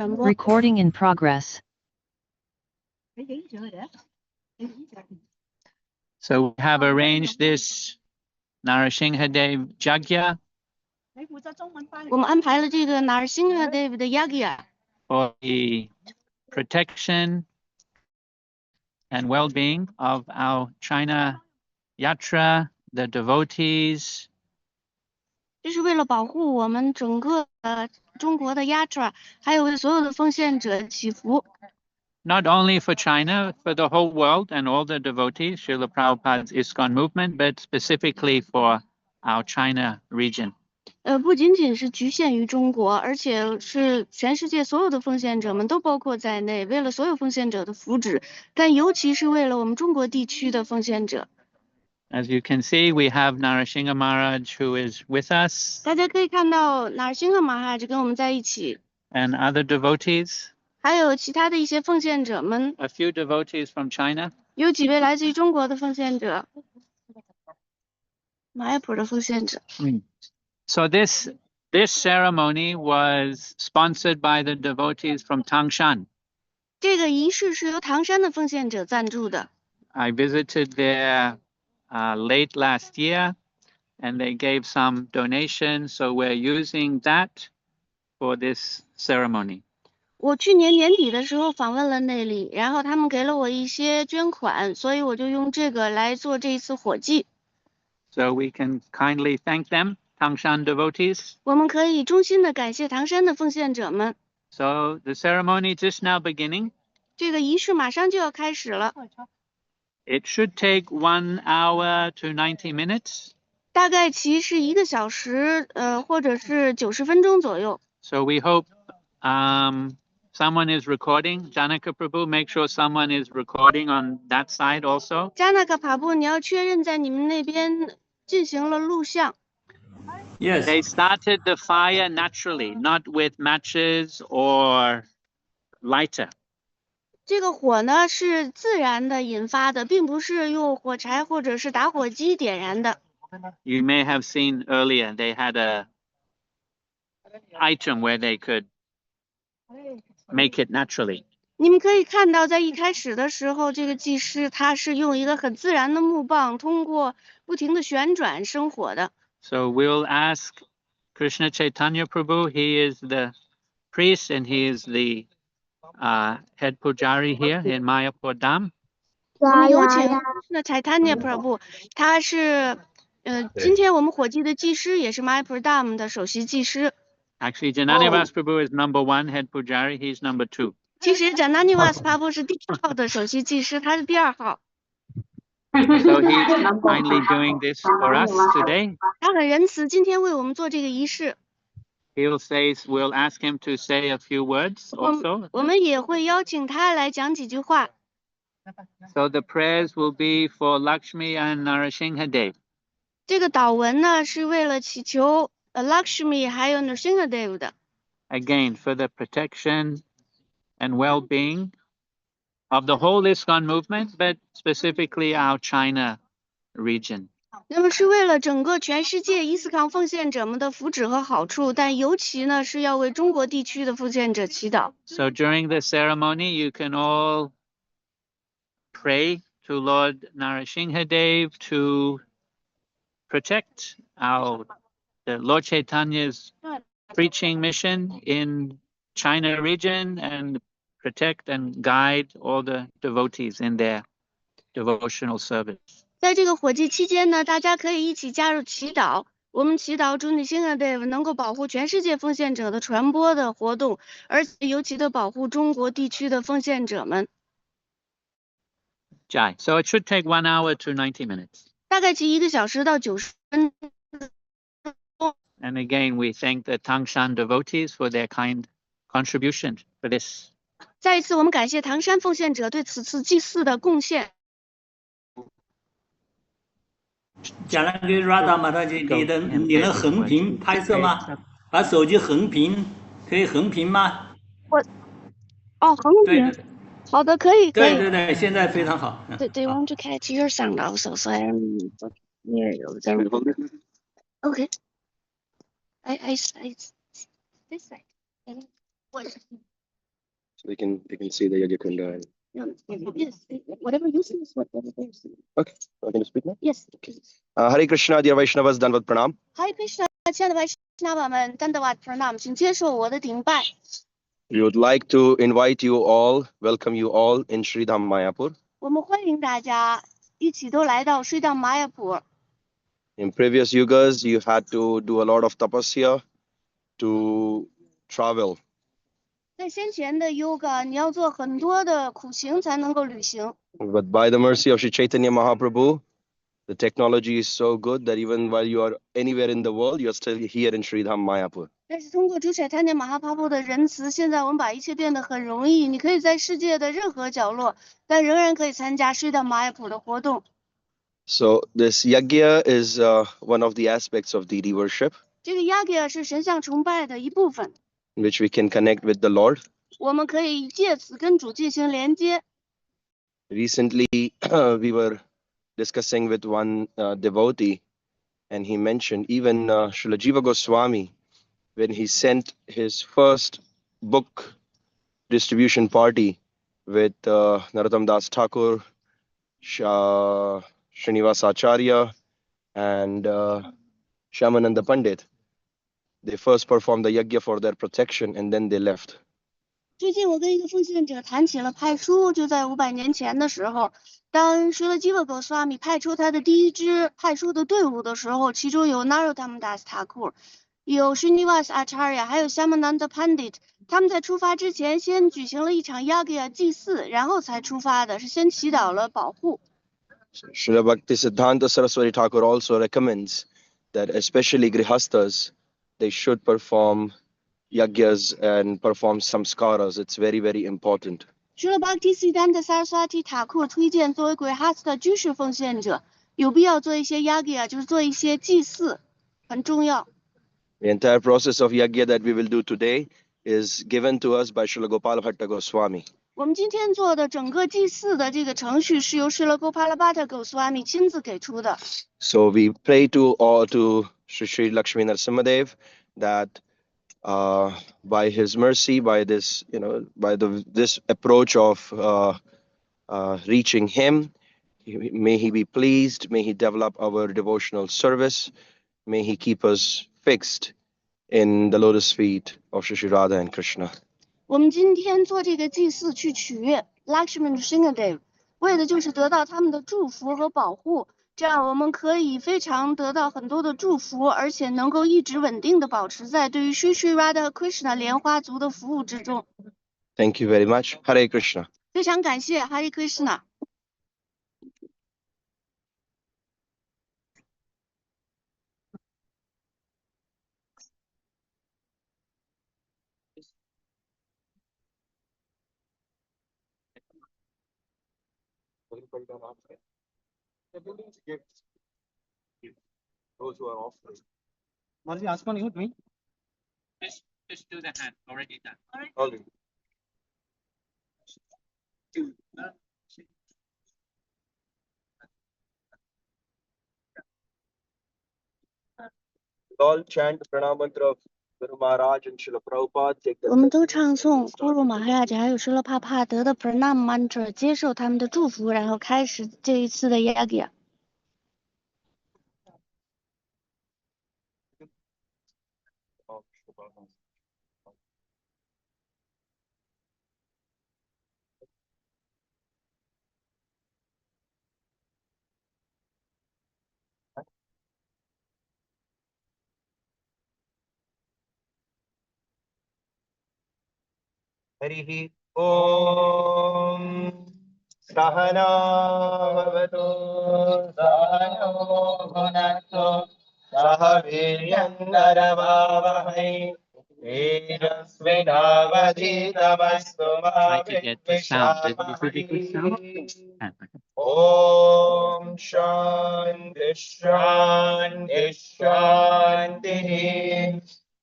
Recording in progress. So we have arranged this Narasinghadev Yagya 我们安排了这个 Narasinghadev 的 Yagya for the protection and well-being of our China Yatra, the devotees, 这是为了保护我们整个中国的 Yatra， 还有为所有的奉献者祈福。 not only for China, for the whole world and all the devotees, Srila Prabhupada's ISKCON movement, but specifically for our China region. 不仅仅是局限于中国，而且是全世界所有的奉献者们都包括在内，为了所有奉献者的福祉，但尤其是为了我们中国地区的奉献者。 As you can see, we have Narasingha Maharaj who is with us 大家可以看到 Narasingha Maharaj 跟我们在一起， and other devotees, 还有其他的一些奉献者们， a few devotees from China. 有几位来自于中国的奉献者，马耶普的奉献者。 So this ceremony was sponsored by the devotees from Tangshan. 这个仪式是由唐山的奉献者赞助的。 I visited there late last year, and they gave some donations, so we're using that for this ceremony. 我去年年底的时候访问了那里，然后他们给了我一些捐款，所以我就用这个来做这一次火祭。 So we can kindly thank them, Tangshan devotees. 我们可以衷心的感谢唐山的奉献者们。 So the ceremony just now beginning. 这个仪式马上就要开始了， It should take 1 hour to 90 minutes. 大概其是1个小时，或者是90分钟左右。 So we hope someone is recording. Janaka Prabhu, make sure someone is recording on that side also. 加纳克帕布，你要确认在你们那边进行了录像。 Yes. They started the fire naturally, not with matches or lighter. 这个火呢是自然的引发的，并不是用火柴或者是打火机点燃的。 You may have seen earlier, they had a item where they could make it naturally. 你们可以看到，在一开始的时候，这个技师他是用一个很自然的木棒，通过不停的旋转生火的。 So we'll ask Krishna Chaitanya Prabhu. He is the priest and he is the head pujari here in Mayapur Dham. 我们有请那 Chaitanya Prabhu， 他是今天我们火祭的技师，也是 Mayapur Dham 的首席技师。 Actually, Jananivas Prabhu is number 1 head pujari. He's number 2. 其实 Jananivas Prabhu 是第1号的首席技师，他是第2号。 So he's kindly doing this for us today. 他很仁慈，今天为我们做这个仪式。 We'll ask him to say a few words also. 我们也会邀请他来讲几句话。 So the prayers will be for Lakshmi and Narasinghadev. 这个祷文呢是为了祈求Lakshmi 还有 Narasinghadev 的。 Again, for the protection and well-being of the whole ISKCON movement, but specifically our China region. 那么是为了整个全世界伊斯康奉献者们的福祉和好处，但尤其呢是要为中国地区的奉献者祈祷。 So during the ceremony, you can all pray to Lord Narasinghadev to protect the Lord Chaitanya's preaching mission in China region and protect and guide all the devotees in their devotional service. 在这个火祭期间呢，大家可以一起加入祈祷。我们祈祷主尼辛格德能够保护全世界奉献者的传播的活动，而且尤其的保护中国地区的奉献者们。 Jai. So it should take 1 hour to 90 minutes. 大概其1个小时到90分。 And again, we thank the Tangshan devotees for their kind contribution for this. 再一次，我们感谢唐山奉献者对此次祭祀的贡献。 讲那个 Radha Mataji，你能横屏拍摄吗？把手机横屏，可以横屏吗？横屏。好的，可以。对，现在非常好。Do you want to catch your sound also? So I'm near you. Okay. I this side. What? So they can see the Yajna Kunda. And... Yes, whatever you see is whatever they see. Okay, I can speak now. Yes. Okay. Hare Krishna, dear Vaishnavas, Dandavat Pranam. Hare Krishna, 亲爱的 Vaishnava 们 Dandavat Pranam 请接受我的顶拜。 We would like to invite you all, welcome you all in Sridham Mayapur. 我们欢迎大家一起都来到水稻玛雅普。 In previous yugas, you had to do a lot of tapasya to travel. 在先前的 Yoga， 你要做很多的苦行才能够旅行。 But by the mercy of Sri Chaitanya Mahaprabhu, the technology is so good that even while you are anywhere in the world, you are still here in Sridham Mayapur. 但是通过主宰他念马哈帕布的仁慈，现在我们把一切变得很容易。你可以在世界的任何角落，但仍然可以参加水稻玛雅普的活动。 So this yagya is one of the aspects of deity worship, 这个 Yagya 是神像崇拜的一部分， in which we can connect with the Lord. 我们可以借此跟主进行连接。 Recently, we were discussing with one devotee, and he mentioned even Srila Jiva Goswami, when he sent his first book distribution party with Narottam Das Thakur, Srinivas Acharya, and Shyamananda Pandit. They first performed the yagya for their protection, and then they left. 最近我跟一个奉献者谈起了派书，就在500年前的时候，当舍勒基沃格斯瓦米派出他的第一支派书的队伍的时候，其中有 Narottam Das Thakur， 有 Srinivas Acharya， 还有 Shyamananda Pandit。他们在出发之前先举行了一场 Yagya 祭祀，然后才出发的，是先祈祷了保护。 Srila Bhakti Siddhanta Saraswati Thakur also recommends that especially grihasthas, they should perform yagyas and perform samskaras. It's very, very important. 除了 Bhakti Siddhanta Saraswati Thakur 推荐作为 Grihastha 居士奉献者，有必要做一些 Yagya， 就是做一些祭祀，很重要。 The entire process of yagya that we will do today is given to us by Srila Gopala Bhatta Goswami. 我们今天做的整个祭祀的这个程序是由 Srila Gopala Bhatta Goswami 亲自给出的。 So we pray to Sri Sri Lakshmi Narasimhadev that by his mercy, by this, this approach of reaching him, may he be pleased, may he develop our devotional service, may he keep us fixed in the lotus feet of Shri Shri Radha and Krishna. 我们今天做这个祭祀去取悦 Lakshmi Narasimhadev， 为的就是得到他们的祝福和保护，这样我们可以非常得到很多的祝福，而且能够一直稳定的保持在对于 Shri Shri Radha 和 Krishna 莲花族的服务之中。 Thank you very much. Hare Krishna. 非常感谢 Hare Krishna。 Those who are offering. Just do the hand, already done. Already. All chant the pranam mantra of Guru Maharaj and Srila Prabhupada. Take 我们都唱诵 Guru Maharaj 还有 Srila Prabhupada 的 Pranam Mantra， 接受他们的祝福，然后开始这一次的 Yagya。 Harihi Om Sahana Bhavatu Sahano Bhunaktu Sahaviryam Naravavahai Virasvinavadhitamastu Try to get the sound. Is it a good sound? Om Shanti Shanti Shanti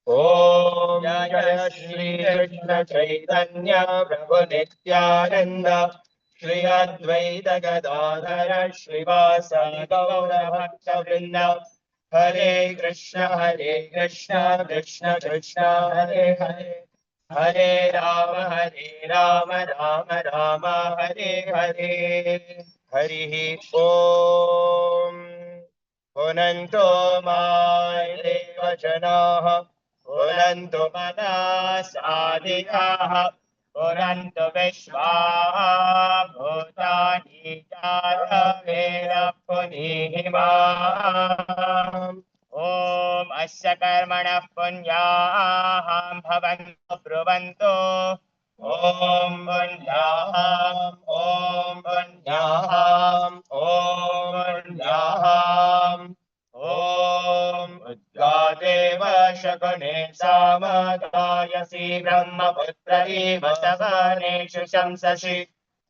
Om Jaya Shri Krishna Chaitanya Prabhu Nityananda Shri Advaita Gadadhara Shrivasadi Gaura Bhakta Vrinda Hare Krishna Krishna Krishna Hare Hare Hare Rama Rama Rama Hare Hare Harihi Om Punanto Mai Devajanaha Punanto Manas Adiyaha Punanto Vishwa Bhutani Jaya Vera Punihima Om Asya Karmana Punyaham Bhavanto Bruvento Om Punyaham Om Punyaham Om Punyaham Om Udgadeva Shakune Samadayasi Brahmaputra Eva Savaneshu Shamsashi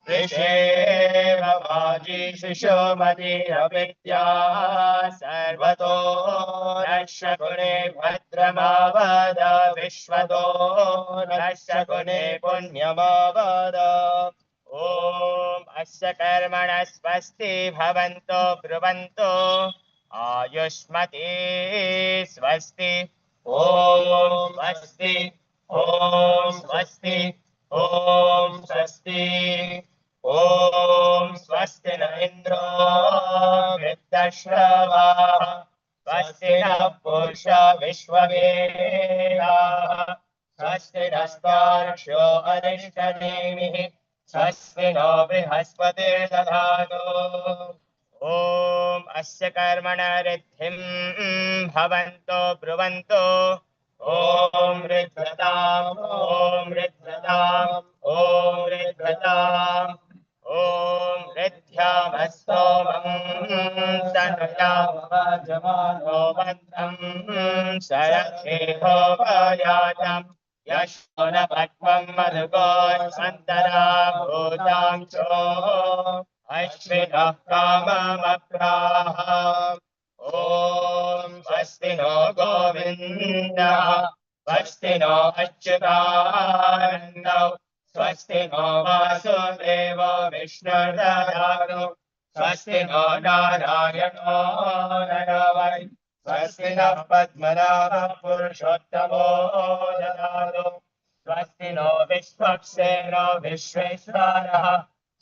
Rishev Vaji Shishomati Avidya Sarvato Nashakune Bhadramavada Vishvato Nashakune Punyamavada Om Asya Karmana Swasti Bhavanto Bruvanto Ayushmati Swasti Om Swasti Om Swasti Om Swasti Om Swasti na Indra Vriddashravah Swasti na Pusha Vishwavedaah Swasti nastarsho Arishtademihi Swasti no Brihaspati Dadhatu Om Asya Karmana Riddhim Bhavanto Bruvanto Om Riddhatam Om Riddhatam Om Riddhatam Om Riddhyamastomam Sanayamavajamano Vantam Sarakheho Vayatam Yashona Patvam Madhugo Santara Bhutam Cho Ashvinah Kamamapraha Om Swasti no Govinda Swasti no Achyutananda Swasti no Vasudeva Vishnudadanu Swasti no Narayano Naravai Swasti no Padmanabha Purushottamo Dadadu Swasti no Vishwaksena Vishveshwaraha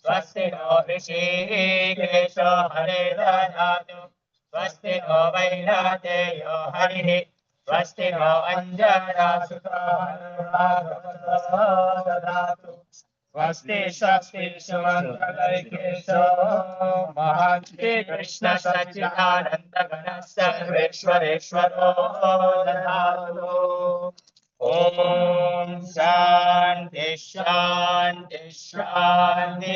Swasti no Rishikesha Hare Dadadu Swasti no Vairateyo Harihi Swasti no Anjana Sutta Dadatu Swasti Swasti Sumangalarikesho Mahanti Krishna Satchidananda Gana Sarveshwareshwaro Dadatu Om Shanti Shanti Shanti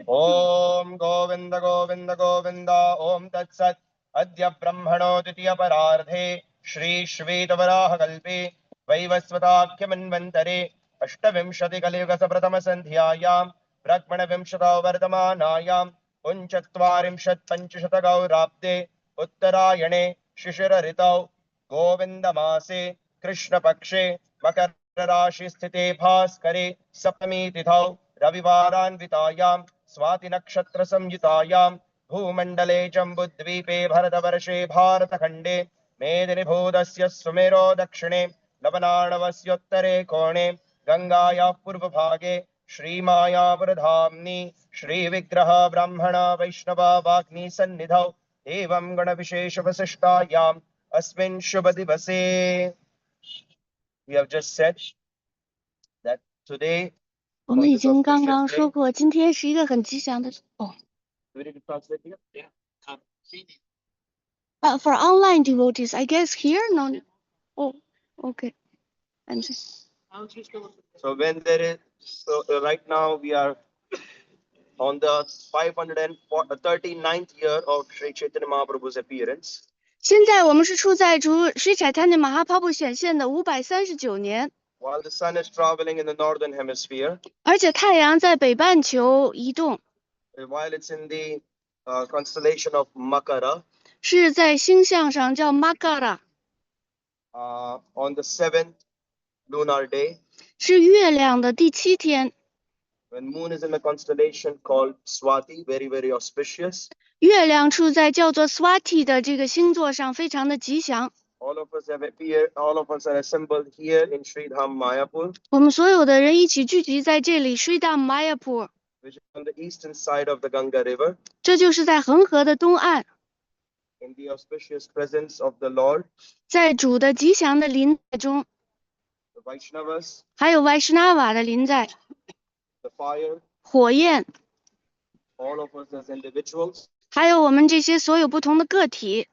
Om Govinda Govinda Govinda Om Tat Sat Adya Brahmano Titiya Parardhe Shri Shvetavaraha Kalpe Vaivasvatakya Manvantare Ashtavimshati Kaliyuga Sapratama Sandhyayam Brahmana Vimshata Vardhamanayam Unchatvarimshat Panchashata Gaurabde Uttarayane Shishira Ritau Govinda Mase Krishna Pakshe Makar Rashi Sthite Bhaskare Saptami Tithau Ravivaranvitayam Swati Nakshatra Samyutayam Bhumandale Jambudvipe Bharatavarashe Bharatakhande Medini Bhudasya Sumero Dakshine Lavanarnavasyottare Kone Gangaya Purvabhage Shri Maya Pradhamni Shri Vigraha Brahmana Vaishnava Vagni Sannidhau Evam Gana Vishesha Vasishtayam Asmin Shubhadivase. We have just said that today 我们已经刚刚说过，今天是一个很吉祥的哦。 we need to translate here? For online devotees, I guess here no. Oh, okay. I'm just... So when there is, right now we are on the 539th year of Sri Chaitanya Mahaprabhu's appearance. 现在我们是处在主Sri Chaitanya Mahaprabhu显现的539年， While the sun is traveling in the northern hemisphere, 而且太阳在北半球移动， while it's in the constellation of Makara, 是在星象上叫 Makara， on the 7th lunar day, 是月亮的第7天。 when moon is in a constellation called Swati, very, very auspicious. 月亮处在叫做 Swati 的这个星座上，非常的吉祥。all of us have appeared, all of us are assembled here in Sri Dham Mayapur, 我们所有的人一起聚集在这里 Sridham Mayapur， which is on the eastern side of the Ganga River, 这就是在恒河的东岸， in the auspicious presence of the Lord, 在主的吉祥的临在中， the Vaishnavas, 还有 Vaishnava 的临在， the fire, 火焰， all of us as individuals. 还有我们这些所有不同的个体。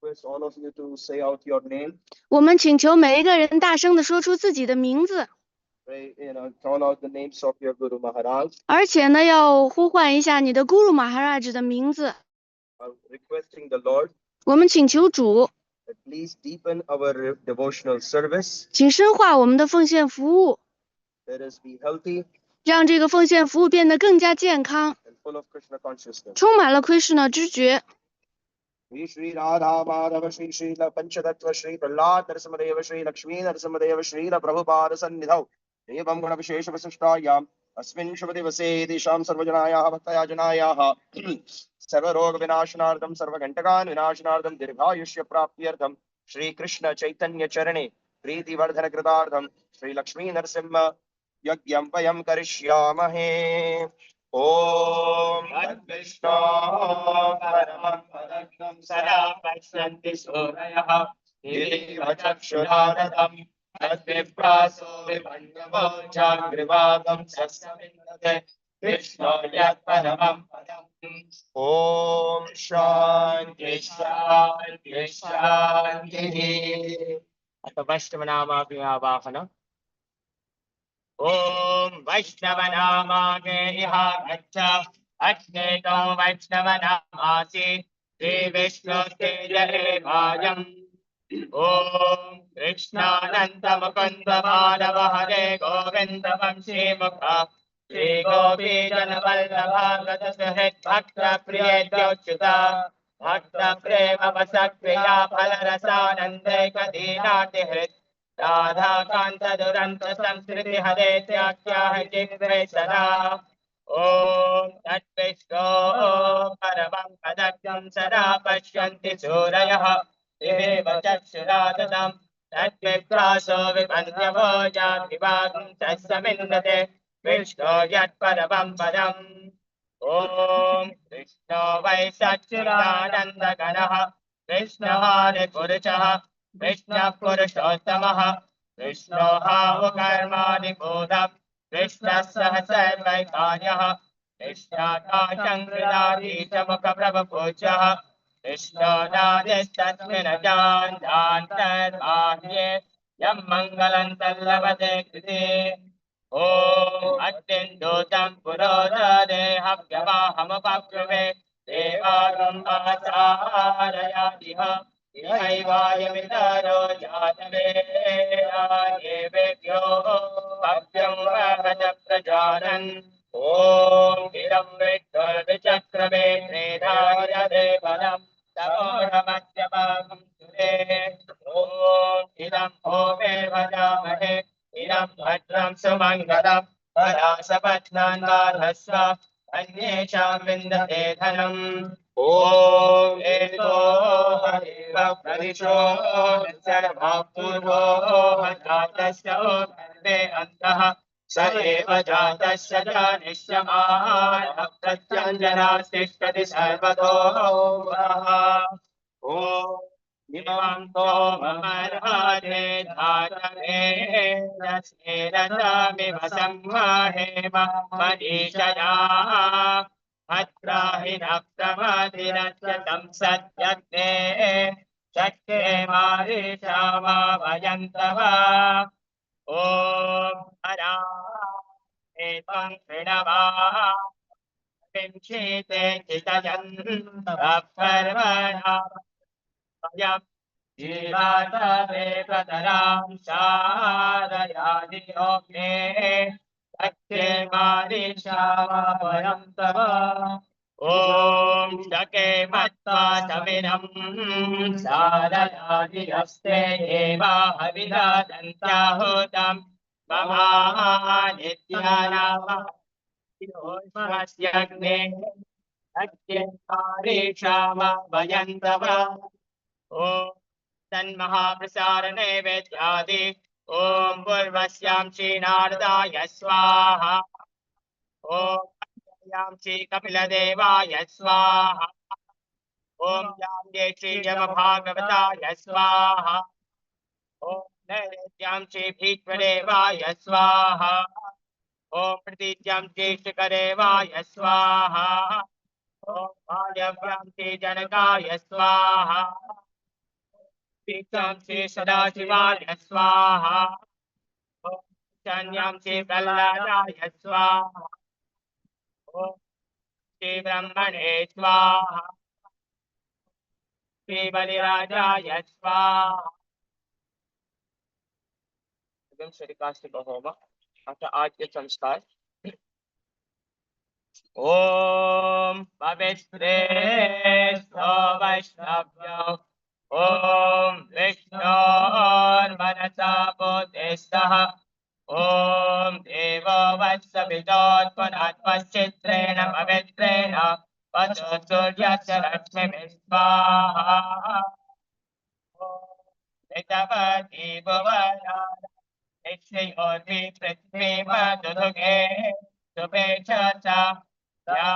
Request all of you to say out your name. 我们请求每一个人大声地说出自己的名字， Pray, call out the names of your Guru Maharaj. 而且呢，要呼唤一下你的 Guru Maharaj 的名字。 Requesting the Lord 我们请求主， that please deepen our devotional service. 请深化我们的奉献服务， Let us be healthy 让这个奉献服务变得更加健康， and full of Krishna consciousness. 充满了 Krishna 知觉。 Shri Shri Radha Madhava Shri Shri Panchatattva Shri Prahlad Narasimhadeva Shri Lakshmi Narasimhadeva Shri Prabhupada Sannidhau Devam Guna Vishesha Vasishtayam Asmin Shubhadivase Desham Sarvajanayah Bhaktaya Janayah Sarvarog Vinashanardam Sarvagantakan Vinashanardam Dirghayushya Praptyartham Shri Krishna Chaitanya Charane Preeti Vardhana Kritardham Shri Lakshmi Narasimha Yagyam Vayam Karishyamahe Om Tat Vishnu Paramam Padakam Sara Vaishyanti Surayah Diviva Chakshuradatam Tat Vipraso Vipannavo Jagrivagam Sasavindate Vishnu Yat Paramam Padam Om Shanti Shanti Shanti Atha Vaishnavanamakriya Om Vaishnavanamakriya iha gaccha Ajneto Vaishnavanamasि Sri Vishnu Teja Evayam Om Krishnananda Mukunda Madhava Hare Govinda Vamsi Mukha Shri Gopi Janavallabha Gata Sahit Bhakta Priya Jyochuta Bhakta Prema Vasakriya Phalarasa Kadinati Hrit Radha Kanta Duranta Samskriti Hare Tyakya Jigre Sada Om Tat Vishnu Paramam Padakam Sada Pashyanti Surayah Deva Chakshuradatam Tat Vipraso Vipanyavo Jagrivagam Sasamindate Vishnu Yat Paramam Padam Om Vishnu Vaisakchirananda Ganaha Vishnu Hare Puruchaha Vishnu Purushottamah Vishnu Karmani Bodham Vishnu Sahasarvaikanyah Vishnu Kashankridadi Chamukha Prabhapujah Vishnu Nadistasmin Jantantar Mahye Yam Mangalam Tallavade Kriti Om Attindotam Purodade Havyamahamapakrave Devagam Asarayadiha Ihayvaya Vidaro Jatave Ayevekyo Bhavyam Vahata Prajanan Om Hiram Vittar Vichakrave Tredhaya Devanam Tamoramadhyamagam Sure Om Hiram Home Vajamahe Hiram Bhadram Sumangalam Parasapatnan Varhasva Anyesham Vindate Dhanam Om Eto Hariva Pradisho Sarvapurvo Hajatasya Karve Antaha Sa eva Jatasya Janishyamana Pratyanjana Stishtati Sarvato Vaha Om Nimanto Mamarhare Dhatame Jasnirasami Vasammahe Manishaya Atrahinaptamadirachatam Satyagne Shakhe Marishama Vayantava Om Hara Etam Prinava Vimchite Chitayanta Parvana Vayam Jivatave Prataram Shadayadi Ogne Shakhe Marishama Vayantava Om Shake Matta Saminam Sadayadi Aste Eva Havidadantyahutam Mama Nityanama Yosmasyagne Shakhe Marishama Vayantava Om तन्महाप्रसार नैवेद्यादि ॐ पूर्वस्यां श्रीनारदाय स्वाहा ॐ यां श्री कपिलदेवाय स्वाहा ॐ यां श्रीयमभागवताय स्वाहा ॐ नैवेद्यां श्री भीष्मदेवाय स्वाहा ॐ प्रतीच्यां ज्येष्ठकरेवाय स्वाहा ॐ वायव्यां श्री जनकाय स्वाहा तीर्थां श्री सदाशिवाय स्वाहा ॐ शन्यां श्री प्रह्लादाय स्वाहा ॐ श्री ब्रह्मणे स्वाहा श्री बलिराजाय स्वाहा। श्रीकाष्टिक होम अथ आद्य संस्कार। ओम पवित्रे वैष्णव्यो ओम विष्णोर्मनसा बोधिस्तः ओम देवो वत्सवितोत्पुनत्वश्चित्रेण पवित्रेण वसु सूर्यस्य रश्मिभिः स्वाहा ऋतवती भुवना निश्चयोति पृथ्वीमधुधुगे शुभेच्छा या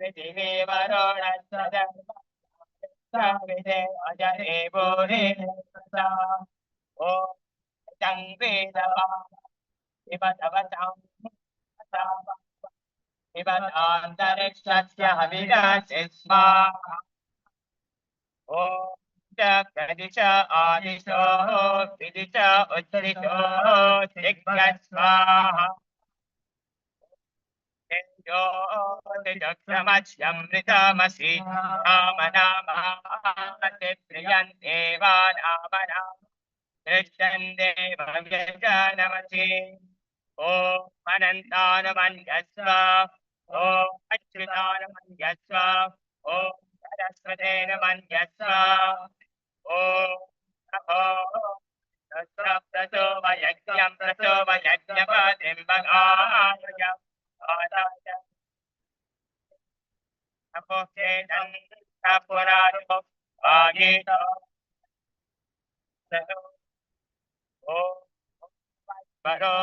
पृथिवी वरुणस्रविदे अजरे भूरि ओ पिबतान्तरिक्षस्य हविरसि स्वाहा ॐ प्रदिश आदिशो विदिश उद्धरिशो दिग्गस्वाहा ज्योतिषमस्यमृतमसि रामनामाति प्रियं देवानामनां दृष्टं देवयजनमसि ॐ अनन्तानुमन्यस्व ॐ अच्युतानुमन्यस्व ॐ सरस्वतेन मन्यस्व ॐ प्रचोदयज्ञं प्रचोदयज्ञपतिं भगाय आदाय नमोचेदं पुराणो आगीतो ॐ वरो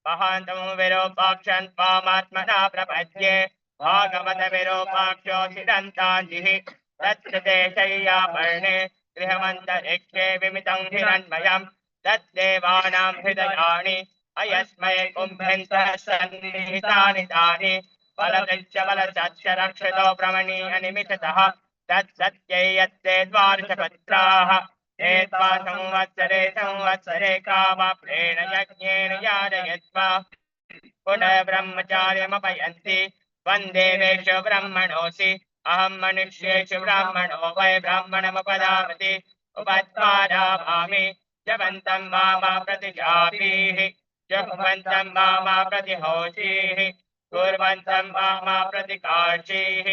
महान्तम विरूपाक्षं त्वामात्मना प्रपद्ये भागवत विरूपाक्षो सिदन्ताञ्जिः तत्कृते शय्यापर्णे गृहमन्तरिक्षे विमितं हिरण्मयं तद्देवानां हृदयानि अयस्मै कुम्भन्तः सन्निहितानि तानि बलवृक्षबलसस्यरक्षतो भ्रमणीयनिमिषतः तत्सत्यै यत्ते द्वादशपत्राः ते त्वा संवत्सरे कामप्रेण यज्ञेन याजयत्वा पुनः ब्रह्मचार्यमपयन्ति वन्देवेषु ब्रह्मणोऽसि अहं मनुष्येषु ब्राह्मणो वै ब्राह्मणमुपदामति उपत्पादाभामि जपन्तं मामा प्रतिजापीः जुह्वन्तं मामा प्रतिहोषीः कुर्वन्तं मामा प्रतिकार्षीः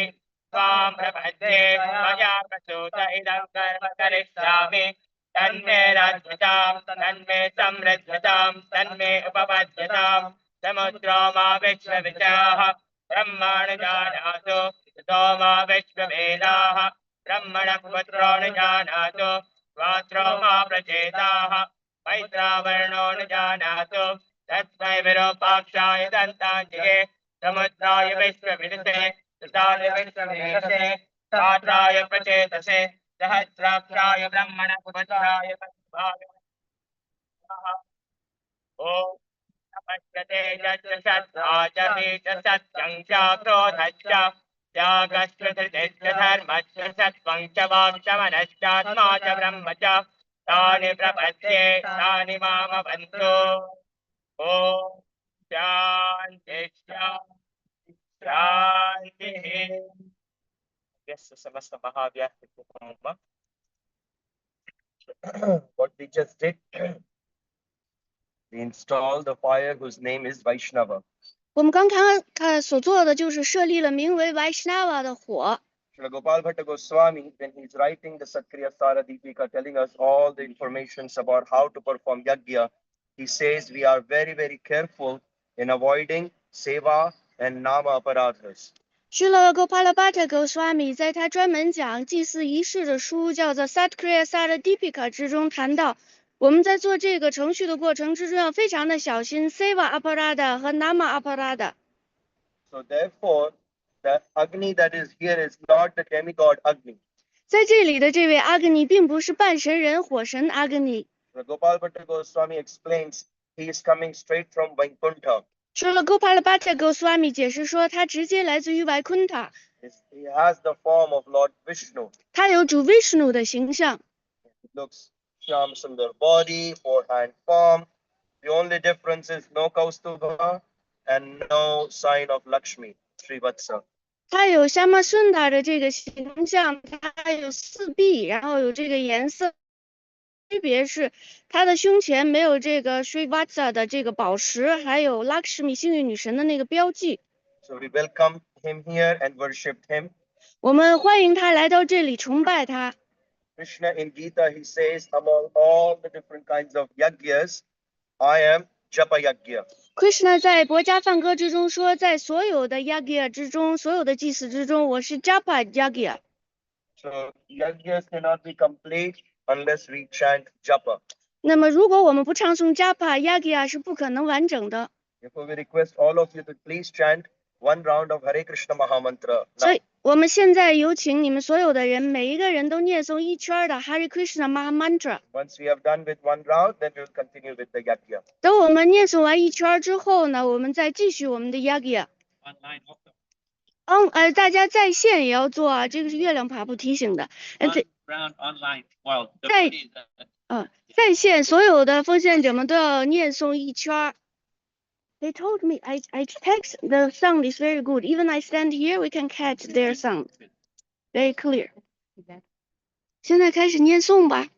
त्वां प्रपद्ये मया प्रसूत इदं कर्म करिष्यामि तन्मे राज्यतां तन्मे समृद्धतां तन्मे उपपद्यतां समुद्रो मा विश्वविचाः ब्रह्माणि जानातु ततो मा विश्ववेदाः ब्रह्मणपुत्रो न जानातु वात्रो मा प्रचेताः मैत्रावर्णो न जानातु तस्मै विरूपाक्षाय दन्ताञ्जये समुद्राय विश्वविदसे तथाय विश्ववेदसे सात्राय प्रचेतसे सहस्राक्षाय ब्रह्मणपुत्राय ॐ नमस्ते यत्र सत्ता च सत्यं च क्रोधश्च त्यागश्च धृतिश्च धर्मश्च सत्त्वं च वाक्शमनश्चात्मा च ब्रह्म च तानि प्रपद्ये तानि मामवन्तु ॐ शान्ति शान्ति शान्तिः यस्य समस्त महाव्याख्यान what we just did, we installed the fire whose name is Vaishnava. 我们刚看所做的就是设立了名为 Vaishnava 的火。 Srila Gopal Bhatta Goswami, when he's writing the Sakriya Sara Deepika, telling us all the information about how to perform yajna, he says we are very, very careful in avoiding seva and nama aparadhas. Srila Gopalabhatta Goswami在他专门讲祭祀仪式的书叫做《Satkriya Saradipika》之中谈到，我们在做这个程序的过程之中要非常的小心 Seva Aparada 和 Nama Aparada。So therefore, the Agni that is here is not the demigod Agni. 在这里的这位阿格尼并不是半神人火神阿格尼。The Gopal Bhatta Goswami explains he is coming straight from Vaikuntha. 说了 Gopalabhatta Goswami 解释说，他直接来自于 Vaikuntha， He has the form of Lord Vishnu. 他有主 Vishnu 的形象。 It looks Shyam Sundar body, four-hand form. The only difference is no Kaustubha and no sign of Lakshmi, Srivatsa. 他有 Shyamasundar 的这个形象，他有四臂，然后有这个颜色。区别是，他的胸前没有这个 Srivatsa 的这个宝石，还有 Lakshmi 幸运女神的那个标记。 So we welcome him here and worshipped him. 我们欢迎他来到这里，崇拜他。 Krishna in Gita, he says, among all the different kinds of yagyas, I am Japa Yagya. Krishna 在《博家梵歌》之中说，在所有的 Yagya 之中，所有的祭祀之中，我是 Japa Yagya。 So yagyas cannot be complete unless we chant Japa. 那么，如果我们不唱诵 Japa Yagya 是不可能完整的。 Therefore, we request all of you to please chant one round of Hare Krishna Mahamantra. 所 Now, 以，我们现在有请你们所有的人，每一个人都念诵一圈的 Hare Krishna Maha Mantra。 once we have done with one round, then we will continue with the yagya. 等我们念诵完一圈之后呢，我们再继续我们的 Yagya。大家在线也要做啊，这个是月亮爬布提醒的。在线所有的奉献者们都要念诵一圈。They told me I text the sound is very good. Even I stand here, we can catch their sound very clear. 现在开始念诵吧。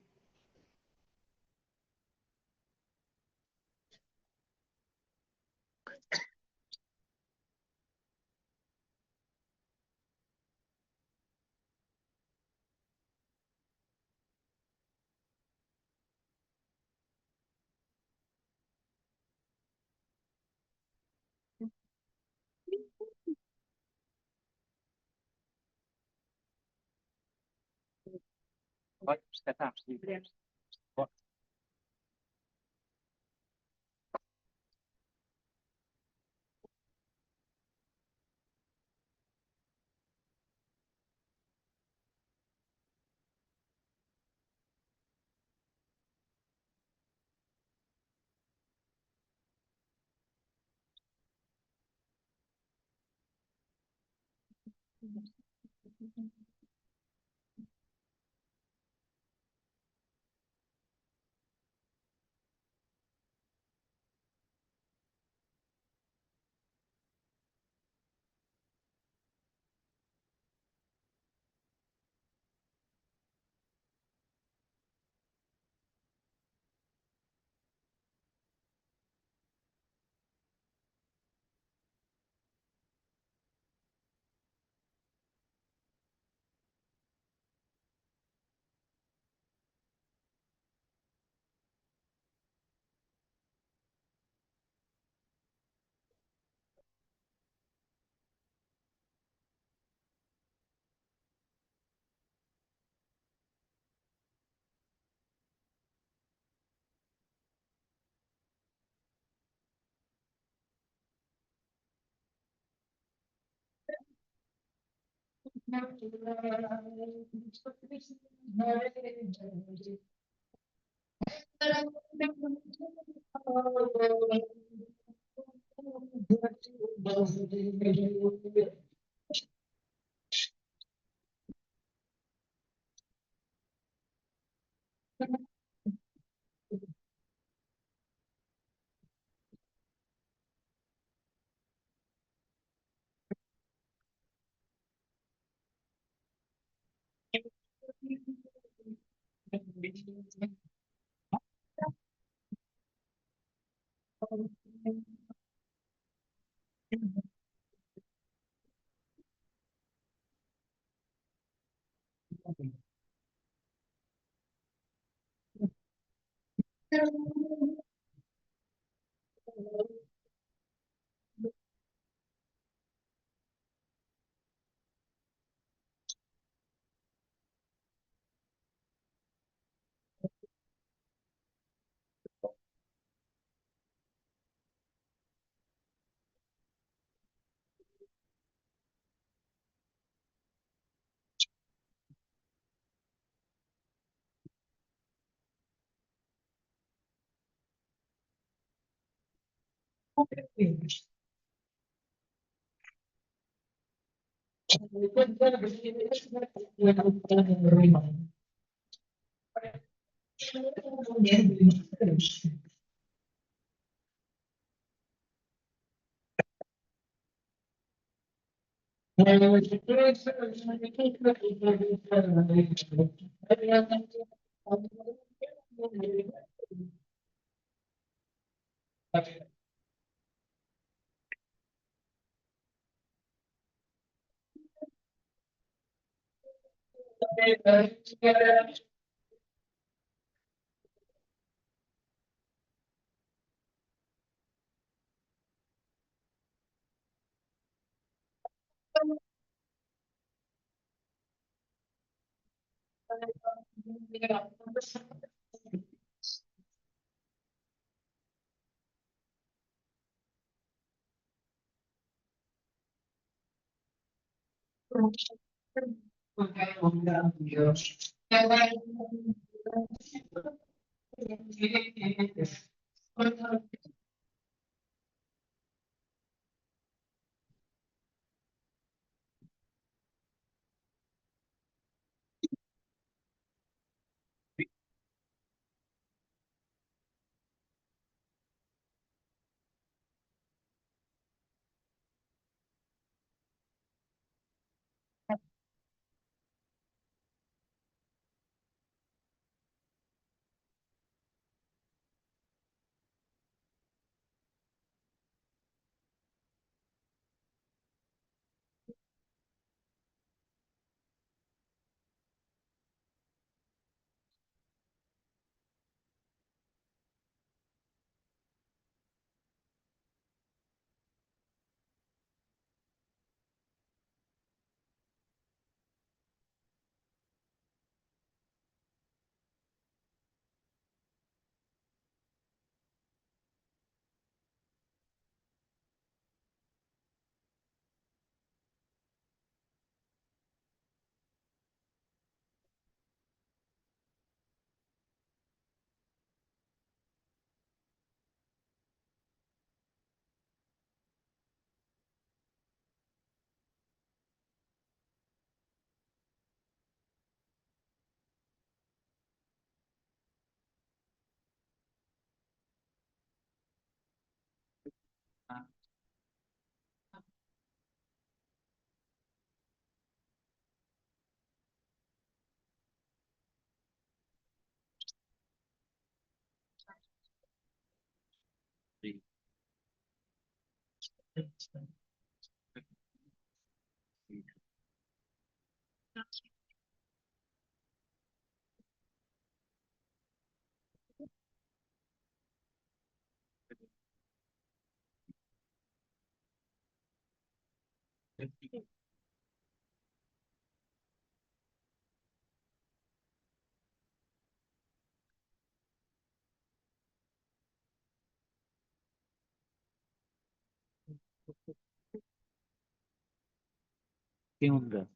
Kiunga.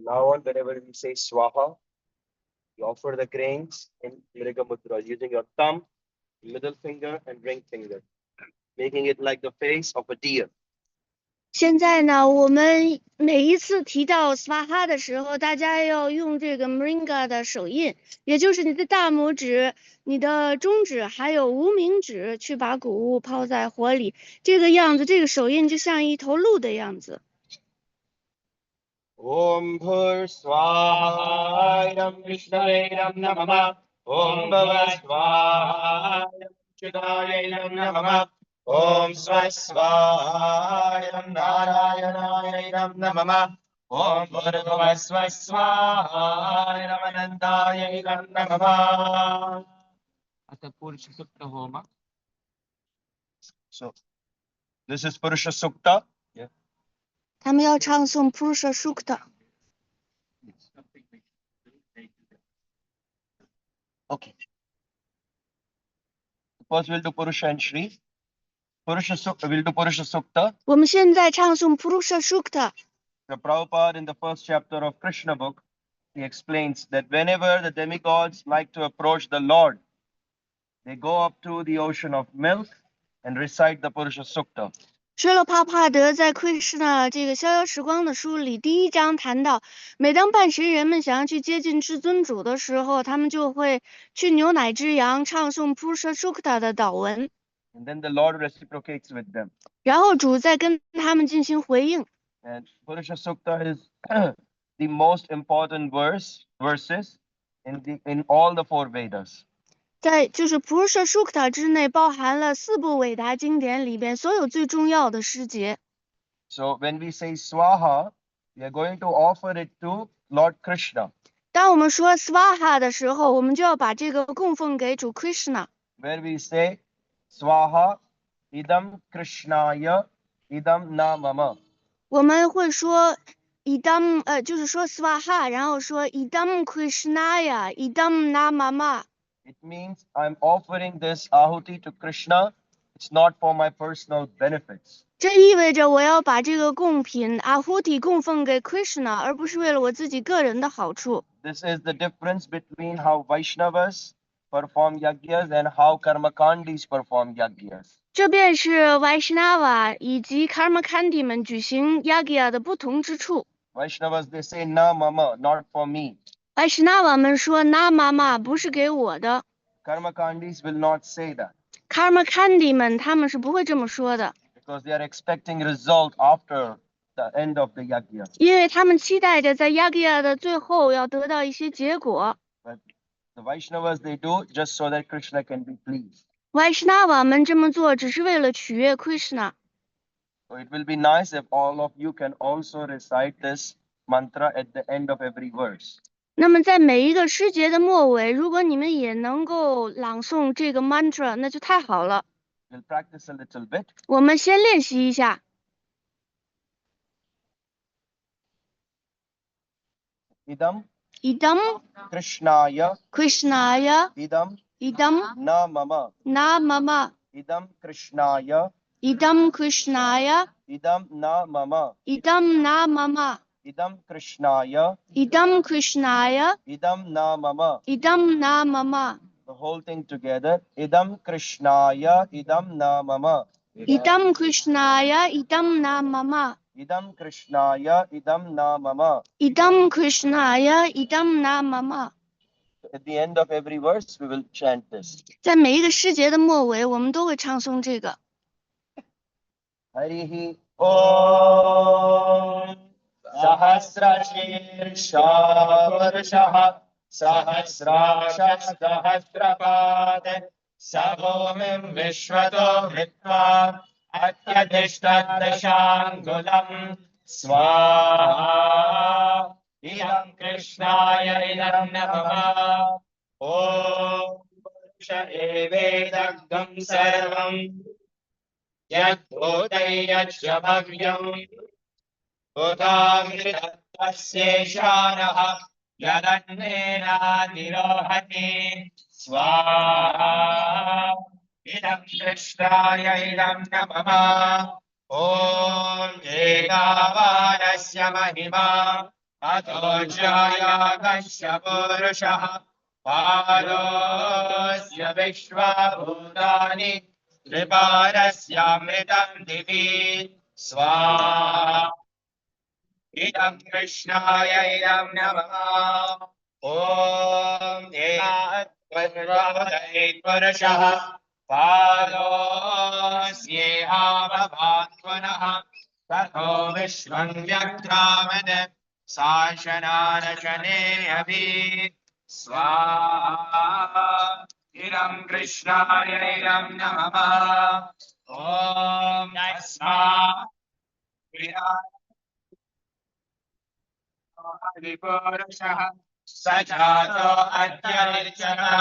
Now on, whenever we say Swaha, you offer the grains in Mriga Mudra using your thumb, middle finger, and ring finger, making it like the face of a deer. 现在呢，我们每一次提到 swaha 的时候，大家要用这个 Mringa 的手印，也就是你的大拇指、你的中指还有无名指，去把谷物抛在火里。这个样子，这个手印就像一头鹿的样子。 Om Bhur Swaha Idam Vishnave Idam Namah. Om Bhava Swaha Idam Chudaya Idam Namah. Om Swa Swaha Idam Narayana Idam Namah. Om Bhurgava Swa Swaha Idam Anandaya Idam Namah. So this is Purusha Sukta. 他们要唱诵 Purusha Sukta。 Okay. First we'll do Purusha and Shri. Purusha Sukta, we'll do Purusha Sukta. 我们现在唱诵 Purusha Sukta。 The Prabhupada in the first chapter of Krishna book, he explains that whenever the demigods like to approach the Lord, they go up to the ocean of milk and recite the Purusha Sukta. 舍罗帕帕德在Krishna这个逍遥时光的书里，第一章谈到，每当半神人们想要去接近至尊主的时候，他们就会去牛奶之洋唱诵 Purusha Sukta 的祷文， And then the Lord reciprocates with them. 然后主再跟他们进行回应。 And Purusha Sukta is the most important verses in all the four Vedas. 在就是 Purusha Sukta 之内，包含了4部伟大经典里边所有最重要的诗节。 So when we say Swaha, we are going to offer it to Lord Krishna. 当我们说 Swaha 的时候，我们就要把这个供奉给主 Krishna。 Where we say Swaha idam Krishnaya idam na mama. 我们会说 idam 就是说 Swaha， 然后说 idam Krishnaya idam na mama。 It means I'm offering this ahuti to Krishna. It's not for my personal benefits. 这意味着我要把这个贡品 Ahuti 供奉给 Krishna， 而不是为了我自己个人的好处。 This is the difference between how Vaishnavas perform yagyas and how Karmakandis perform yagyas. 这便是 Vaishnava 以及 Karmakandi 们举行 Yagya 的不同之处。 Vaishnavas, they say na mama, not for me. Vaishnava 们说 Na mama 不是给我的。 Karmakandis will not say that Karmakandi 们他们是不会这么说的， because they are expecting result after the end of the yagya. 因为他们期待着在 Yagya 的最后要得到一些结果。 But the Vaishnavas, they do just so that Krishna can be pleased. Vaishnava 们这么做只是为了取悦 Krishna。 So it will be nice if all of you can also recite this mantra at the end of every verse. 那么在每一个诗节的末尾，如果你们也能够朗诵这个 mantra， 那就太好了。 We'll practice a little bit. 我们先练习一下。 Idam Idam Krishnaya Krishnaya idam idam na mama. na mama Idam Krishnaya idam Krishnaya idam na mama. idam na mama Idam Krishnaya idam Krishnaya idam na mama. idam na mama The whole thing together. Idam Krishnaya idam na mama. idam Krishnaya idam na mama Idam Krishnaya idam na mama. idam Krishnaya idam na mama。 At the end of every verse, we will chant this. 在每一个诗节的末尾，我们都会唱诵这个。 Harihi Om Sahasrashirsha Purushaha Sahasrasha Sahasrapad Savomim Vishwato Vritva Atyadishtadashangulam Swaha Idam Krishnaya Idam Namah Om Purusha Evedagam Sarvam Yadbhutayach bhavyam Utamritaseshanah Yadannena nirohati Swaha Idam Krishnaya Idam Namah Om Egavarasya Mahima अतो जायागस्य पुरुषः पादोऽस्य विश्वभूतानि त्रिपादस्यामृतं दिवि स्वाहा इदं कृष्णाय इदं नमः ॐ पुरुषः पादोऽस्येहावभात्मनः ततो विश्वं व्यक्रामन् शासनानशने अभि स्वाहा इदं कृष्णाय इदं नमः ॐ तस्मात् स जातो अद्य निर्जनः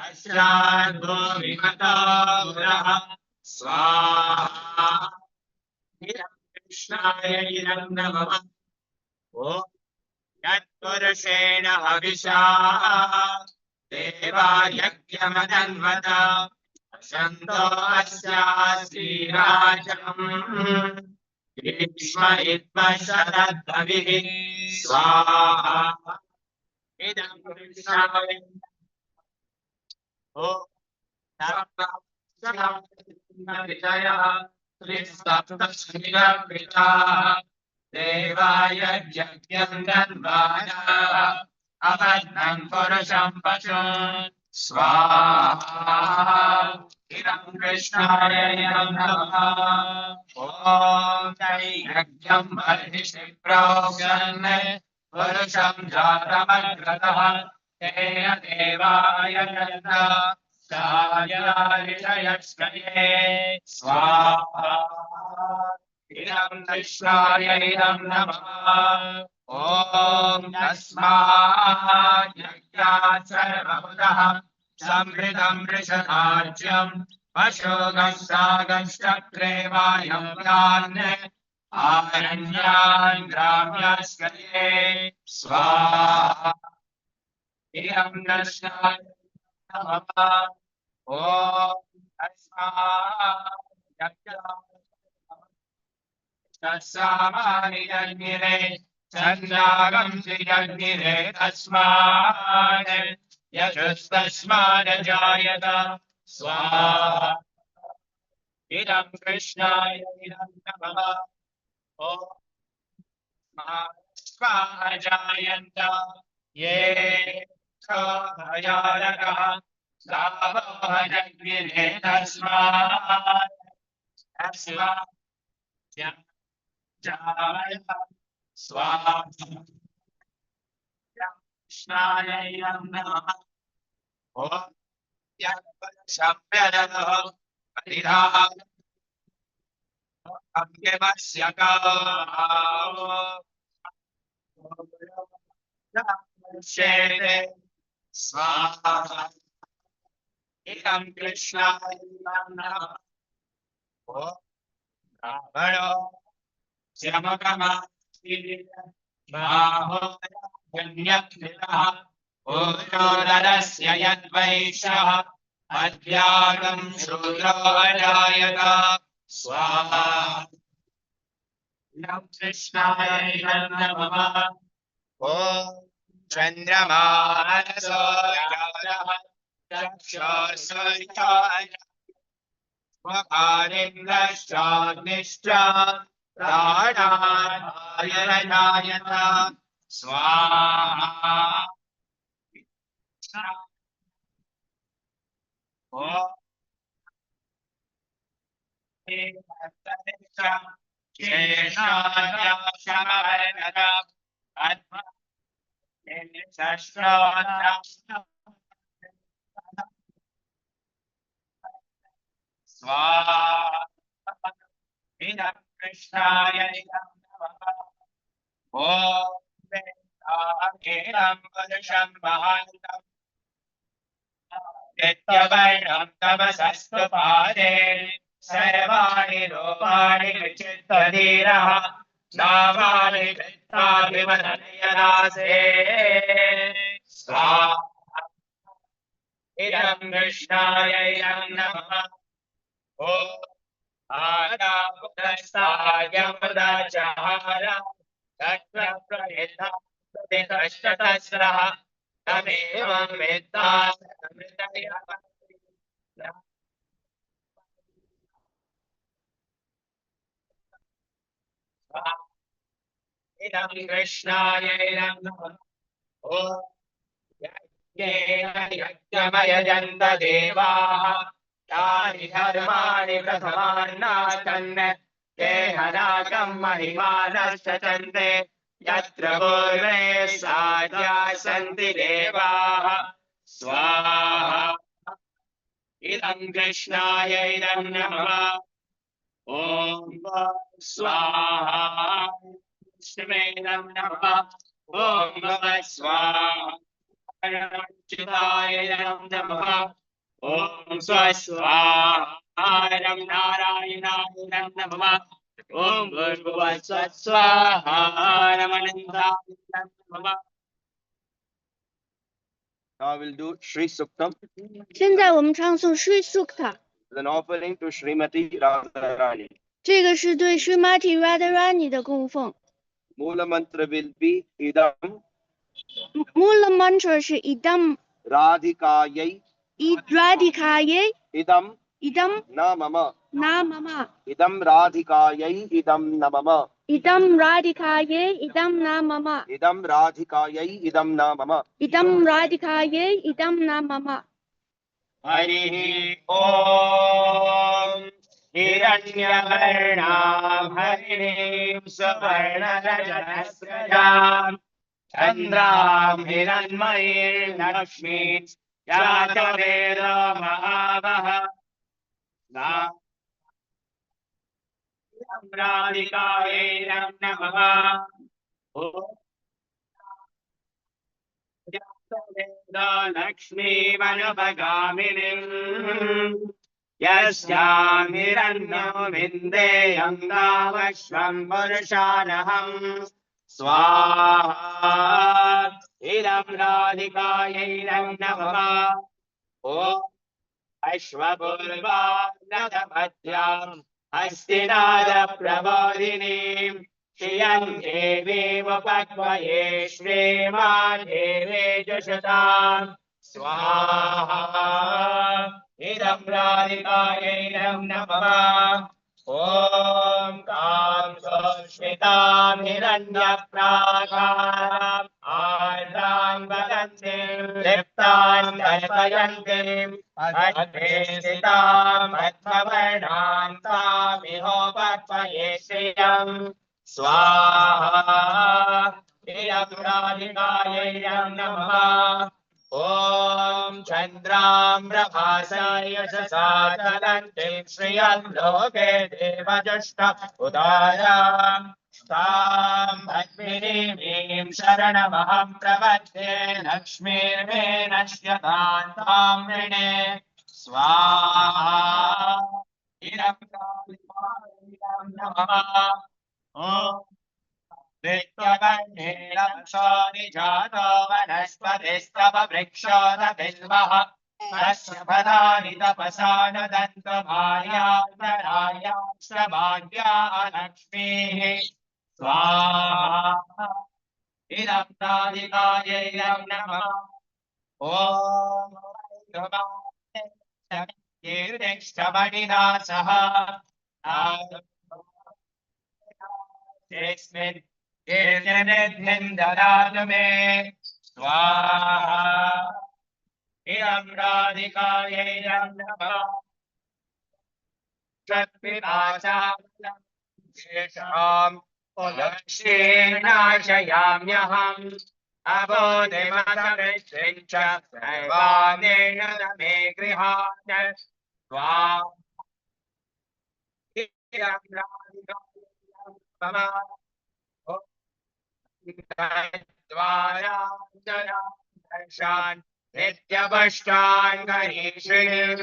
अश्राद्भूमिमतो पुरः स्वाहा इदं कृष्णाय इदं नमः ॐ यत्पुरुषेण हविषा देवा यज्ञमदन्वत शन्तो अस्यास्तिराजम् ग्रीष्म इत्मशरद्भविः स्वाहा इदं कृष्णाय ॐ विषयः त्रिसप्तस्मिरवृताः देवाय यज्ञं दन्वानाः अबद्धं पुरुषं पशून् स्वाहा इदं कृष्णाय इदं नमः ॐ यज्ञं बर्हिषि प्रोक्षन् पुरुषं जातमग्रतः तेन देवाय दत्त ऋषयश्रये स्वाहा इदं कृष्णाय इदं नमः ॐ तस्मात् यज्ञात् सर्वभूतः समृतं वृषधाज्यं पशुगस्सागश्चक्रे वायव्यान् आरण्यान् ग्राम्याश्रये स्वाहा इदं कृष्णाय नमः ॐ तस्मात् तस्सामानि यज्ञिरे चन्द्रागं यज्ञिरे तस्मात् यजुस्तस्मात् जायत स्वाहा इदं कृष्णाय इदं नमः ॐ स्वाहा जायन्त ये भयानकः सावो यज्ञिरे तस्मात् जायत स्वाहा कृष्णाय इदं नमः ॐ यत्परशम्यदः परिधाः अव्यवस्य स्वाहा इदं कृष्णाय इदं नमः ॐ ब्राह्मणो बाहोन्यः ओरोदरस्य यद्वैश्यः अद्यागं शूद्रो अजायत स्वाहा इदं कृष्णाय इदं नमः ॐ चन्द्रमानसो जातः चक्षुर्सूर्याय स्वकारिन्द्रश्चाग्निश्च प्राणायत स्वाहा स्वाहा इदं कृष्णाय इदं नमः ॐ वेदाखेलं पुरुषं महान्तम् नित्यवर्णं तमसस्तु पादे सर्वाणि रूपाणि विचित्तधीरः नामानि कृत्वाभिवदनयनासे स्वाहा इदं कृष्णाय इदं नमः ॐ आदापुरस्तायमुदचहार तत्र प्रयत्नः प्रतिकष्टतस्रः तमेवं वेत्तामृतयः इदं कृष्णाय नमः ॐ यज्ञेन यज्ञमयजन्त देवाः तानि धर्माणि प्रथमान्नास्तन् देहनाकं महिमानश्च चन्ते यत्र पूर्वे साध्या सन्ति देवाः स्वाहा इदं कृष्णाय इदं नमः ॐ स्वाहा विष्णुवेदं नमः ॐ स्वाहा च्युतायनं नमः ॐ स्वस्वाहारं नारायणाय नमः ॐ भूर्भुवस्वस्वाहारमनन्ताय नमः Now we'll do Sri Suktam, 现在我们唱诵 Sri Sukta， an offering to Srimati Radharani. 这个是对 Srimati Radharani 的供奉。 Mula mantra will be Idam Mula mantra 是 idam Radhikayai radhikaye Idam idam na mama. na mama Idam Radhikayai Idam na mama. idam radhikaye idam na mama Idam Radhikayai Idam na mama. idam radhikaye idam na mama हरिः ॐ हिरण्यवर्णां हरिणीं सुवर्णरजतस्रजां चन्द्रां हिरण्मयीर्लक्ष्मीं जातवेदो महावः राधिकायै नमः लक्ष्मीमनुपगामिनीम् यस्यां हिरण्यो विन्देयं गावश्वं पुरुषानहम् स्वाहा इदं राधिकायै नमः ॐ अश्वपूर्वानदमध्याम् हस्तिनादप्रबोधिनीम् श्रियं देवीमुपक्वये श्रीमादेवे जुषताम् स्वाहा इदं राधिकायै नमः ॐ कां सुष्मितां हिरण्यप्राकाराम् आर्द्रां वदन्तीं लिप्तां कल्पयन्तीम् अग्रे स्थितां पद्मवर्णां तामिहोपक्वये श्रियम् स्वाहा इदं राधिकायै नमः ॐ चन्द्राम्रभासाय यशसा चलन्तीं श्रियं लोके देवजुष्ट उदारां तां पद्मिनीं शरणमहं प्रपद्ये लक्ष्मीर्मे नश्यतां तां वृणे स्वाहा इदं राधिकायै नमः ॐ नित्यवर्णेरक्षानि जातो वनस्पतिस्तव वृक्षोदबिल्वः तस्य फलानि तपसा न दन्तमार्यान्तरायाश्रभाग्या लक्ष्मीः स्वाहा इदं राधिकायै नमः ॐ कीर्तिष्ठमणिना सह यस्मिन् कीर्तिनिधिं ददातु मे स्वाहा इदं राधिकायै नमः शेषां लक्ष्मीर्नाशयाम्यहम् अबोधिमतमृत्युं च सर्वाणेन मे गृहाण स्वाहा इदं राधिकायै नमः द्वारान् नित्यपुष्टान् गरीषिणीम्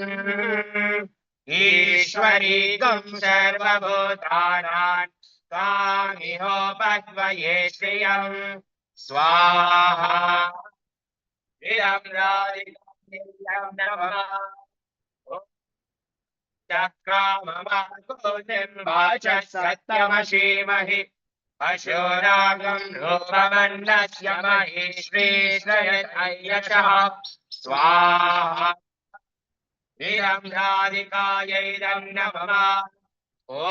ईश्वरीकं सर्वभूतानां तामिहोपक्वये श्रियम् स्वाहा इदं राधिकायै नमः चक्राममाकुतिं वाच सत्यमशीमहि पशुरागं रूपमन्नस्य महेश्वरेश्वरयशः स्वाहा इदं राधिकायै नमः ॐ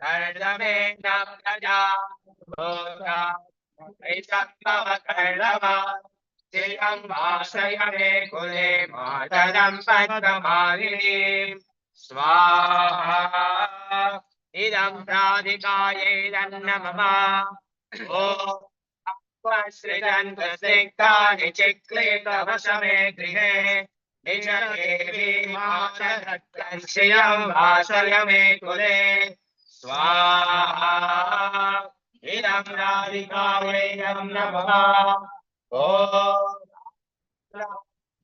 कर्णमेन प्रजा भोगा कर्णव श्रियं वासय मे कुले मातरं पद्ममालिनीं स्वाहा इदं राधिकायै नमः ॐ सृजन्तस्निग्धानि चिक्लितवशमे गृहे निजदेवी मातरं श्रियं वासय मे कुले स्वाहा इदं राधिकायै नमः ॐ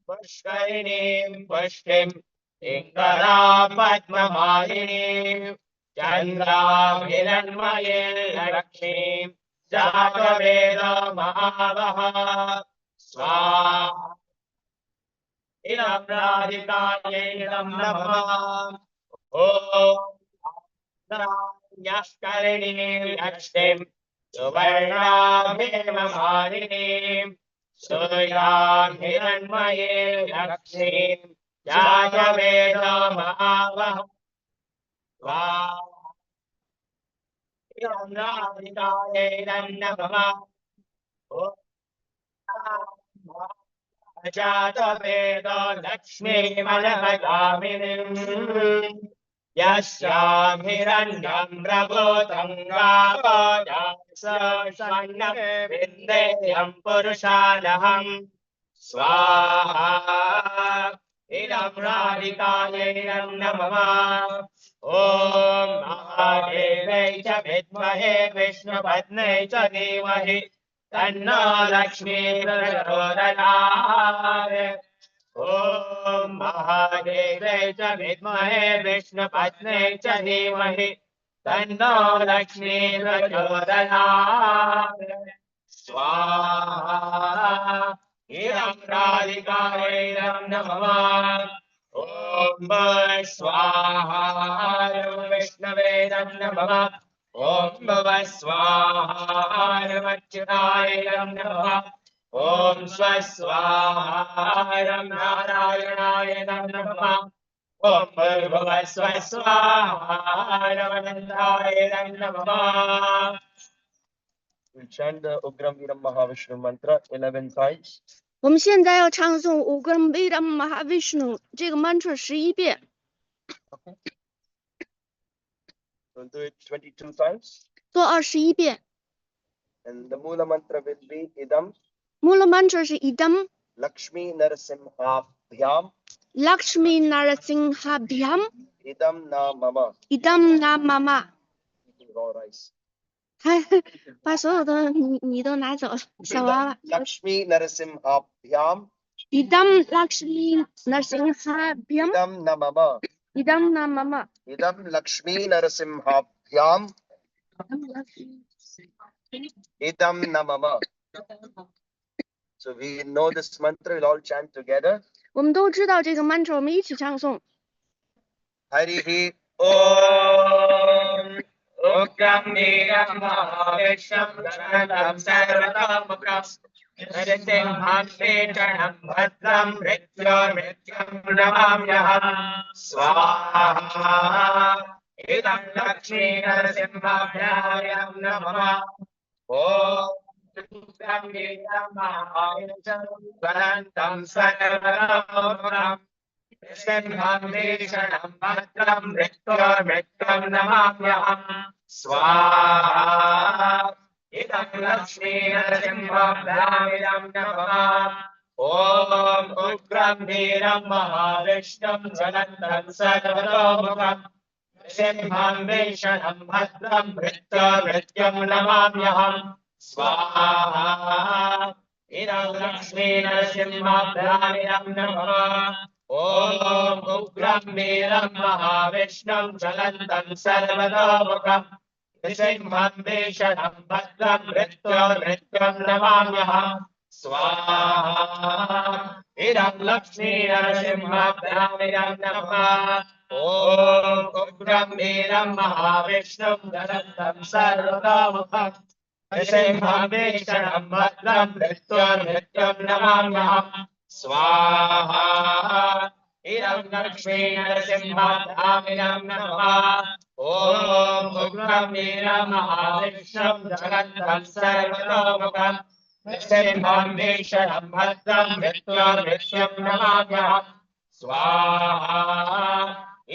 पुष्करिणीं पुष्टिं पिङ्गलां पद्ममालिनीं चन्द्रां हिरण्मयीं लक्ष्मीं जातवेद महावः स्वाहा इदं राधिकायै नमः ॐ यष्करिणीं लक्ष्मीं सुवर्णां हेममालिनीं सूर्यां हिरण्मयीं लक्ष्मीं जातवेद महावः स्वाहा इदं राधिकायै नमः ॐ जातवेद लक्ष्मीमलभगामिनीं यस्यां हिरण्यं प्रभूतं गावोऽजासस्वन्नं विन्देयं पुरुषानहं स्वाहा इदं राधिकायै नमः ॐ महादेव्यै च विद्महे विष्णुपत्न्यै च धीमहि तन्नो लक्ष्मी प्रचोदयात् ॐ महादेव्यै च विद्महे विष्णुपत्न्यै च धीमहि तन्नो लक्ष्मी प्रचोदयात् स्वाहा इदं राधिकायै नमः ॐ स्वाहा विष्णवे नमः ॐ स्वाहाच्युताय नमः ॐ स्वस्वाहा नारायणाय नमः ॐ स्वस्वाहाय नमः. We chant the Ugram Viram Mahavishnu mantra 11 times. 我们现在要唱诵五个维达玛哈 Vishnu 这个 mantra 11遍。 We'll do it 22 times. 做21遍。 And the Mula mantra will be Idam Mula mantra 是 idam Lakshmi Narasimhabhyam Lakshmi Narasimhabhyam Idam na mama. idam na mama。 Raw rice. 把所有的你都拿走了，小娃娃。 Lakshmi Narasimhabhyam idam Lakshmi Narasimhabhyam Idam na mama. idam na mama Idam Lakshmi Narasimhabhyam Idam na mama. So we know this mantra, we'll all chant together. 我们都知道这个 mantra， 我们一起唱诵。 Harihi Om Ugram Viram Mahavishnu Garadam Sarvatomukham Narasimham Vedanam Bhadram Mrityam Namamyaham Swaha Idam Lakshmi Narasimhabhyam Namah Om Ugram Viram Mahavishnu Garadam Sarvatomukham Simham Vishanam Bhadram Mrityam Namamyaham Swaha Idam Lakshmi Narasimhabhyam Namah Om Ugram Viram Mahavishnu Jalantam Sarvatomukham Simham Vishanam Bhadram Mrityam Namamyaham Swaha Idam Lakshmi Narasimhabhyam Namah Om Ugram Viram Mahavishnu Jalantam Sarvatomukham Simham Vishanam Bhadram Mrityam Namamyaham Swaha इदं लक्ष्मी नरसिंहाभ्यामिदं नमः ॐ उग्रं वीरं महाविष्णुं धरन्तं सर्वतोमुखं नृसिंहभीषणं भद्रं मृत्युर्मृत्युं नमाम्यहम् स्वाहा इदं लक्ष्मी नरसिंहाभ्यामिदं नमः ॐ उग्रं वीरं महाविष्णुं धरन्तं सर्वतोमुखं नृसिंहं भीषणं भद्रं मृत्युर्मृत्युं नमाम्यहम् स्वाहा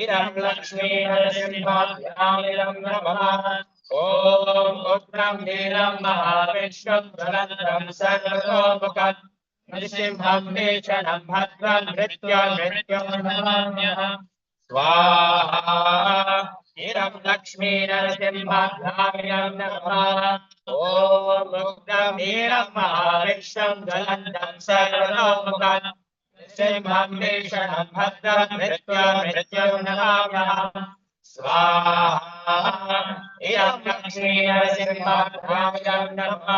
इदं लक्ष्मी नरसिंहाभ्यामिदं नमः ॐ उग्रं वीरं महाविष्णुं धरन्तं सर्वतोमुखं नृसिंहं भीषणं भद्रं मृत्युर्मृत्युं नमाम्यहम् स्वाहा इदं लक्ष्मी नरसिंहाभ्यामिदं नमः ॐ उग्रं वीरं महाविष्णुं धरन्तं सर्वतोमुखं नृसिंहं भीषणं भद्रं मृत्युर्मृत्युं नमाम्यहम् स्वाहा इदं लक्ष्मी नरसिंहाभ्यामिदं नमः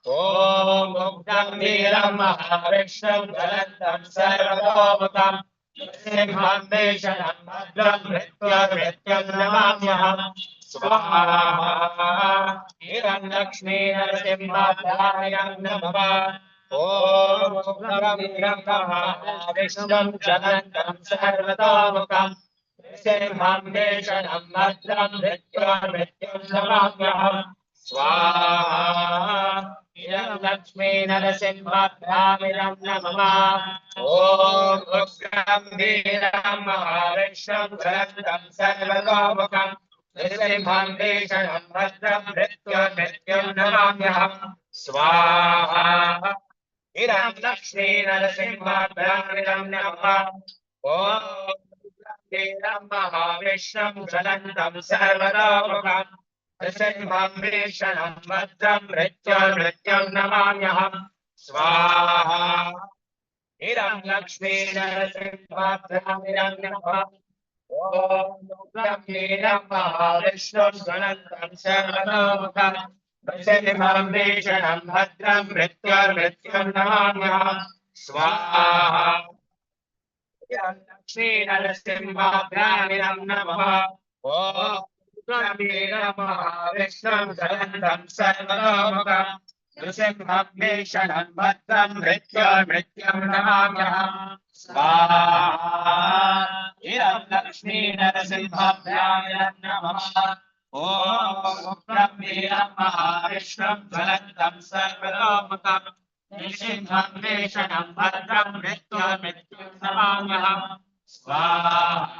ॐ उग्रं वीरं महाविष्णुं धरन्तं सर्वतोमुखं नृसिंहं भीषणं भद्रं मृत्युर्मृत्युं नमाम्यहम् स्वाहा इदं लक्ष्मी नरसिंहाभ्यामिदं नमः ॐ उग्रं वीरं महाविष्णुं धरन्तं सर्वतोमुखं नृसिंहं भीषणं भद्रं मृत्युर्मृत्युं नमाम्यहम् स्वाहा इदं लक्ष्मी नरसिंहाभ्यामिदं नमः ॐ उग्रं वीरं महाविष्णुं धरन्तं सर्वतोमुखं नृसिंहं भीषणं भद्रं मृत्युर्मृत्युं नमाम्यहम् स्वाहा इदं लक्ष्मी नरसिंहाभ्यामिदं नमः ॐ वीरं महाविष्णुं धरन्तं सर्वतोमुखं नृसिंहं भीषणं भद्रं मृत्युर्मृत्युं नमाम्यहम् स्वाहा इदं लक्ष्मी नरसिंहाभ्यामिदं नमः ॐ उग्रं वीरं महाविष्णुं धरन्तं सर्वतोमुखं नृसिंहं भीषणं भद्रं मृत्युर्मृत्युं नमाम्यहम् स्वाहा इदं लक्ष्मी नरसिंहाभ्यामिदं नमः ॐ उग्रं वीरं महाविष्णुं धरन्तं सर्वतोमुखं नृसिंहं भीषणं भद्रं मृत्युर्मृत्युं नमाम्यहम् स्वाहा इदं लक्ष्मी नरसिंहाभ्यामिदं नमः ॐ उग्रं वीरं महाविष्णुं धरन्तं सर्वतोमुखं नृसिंहं भीषणं भद्रं मृत्युर्मृत्युं नमाम्यहम् स्वाहा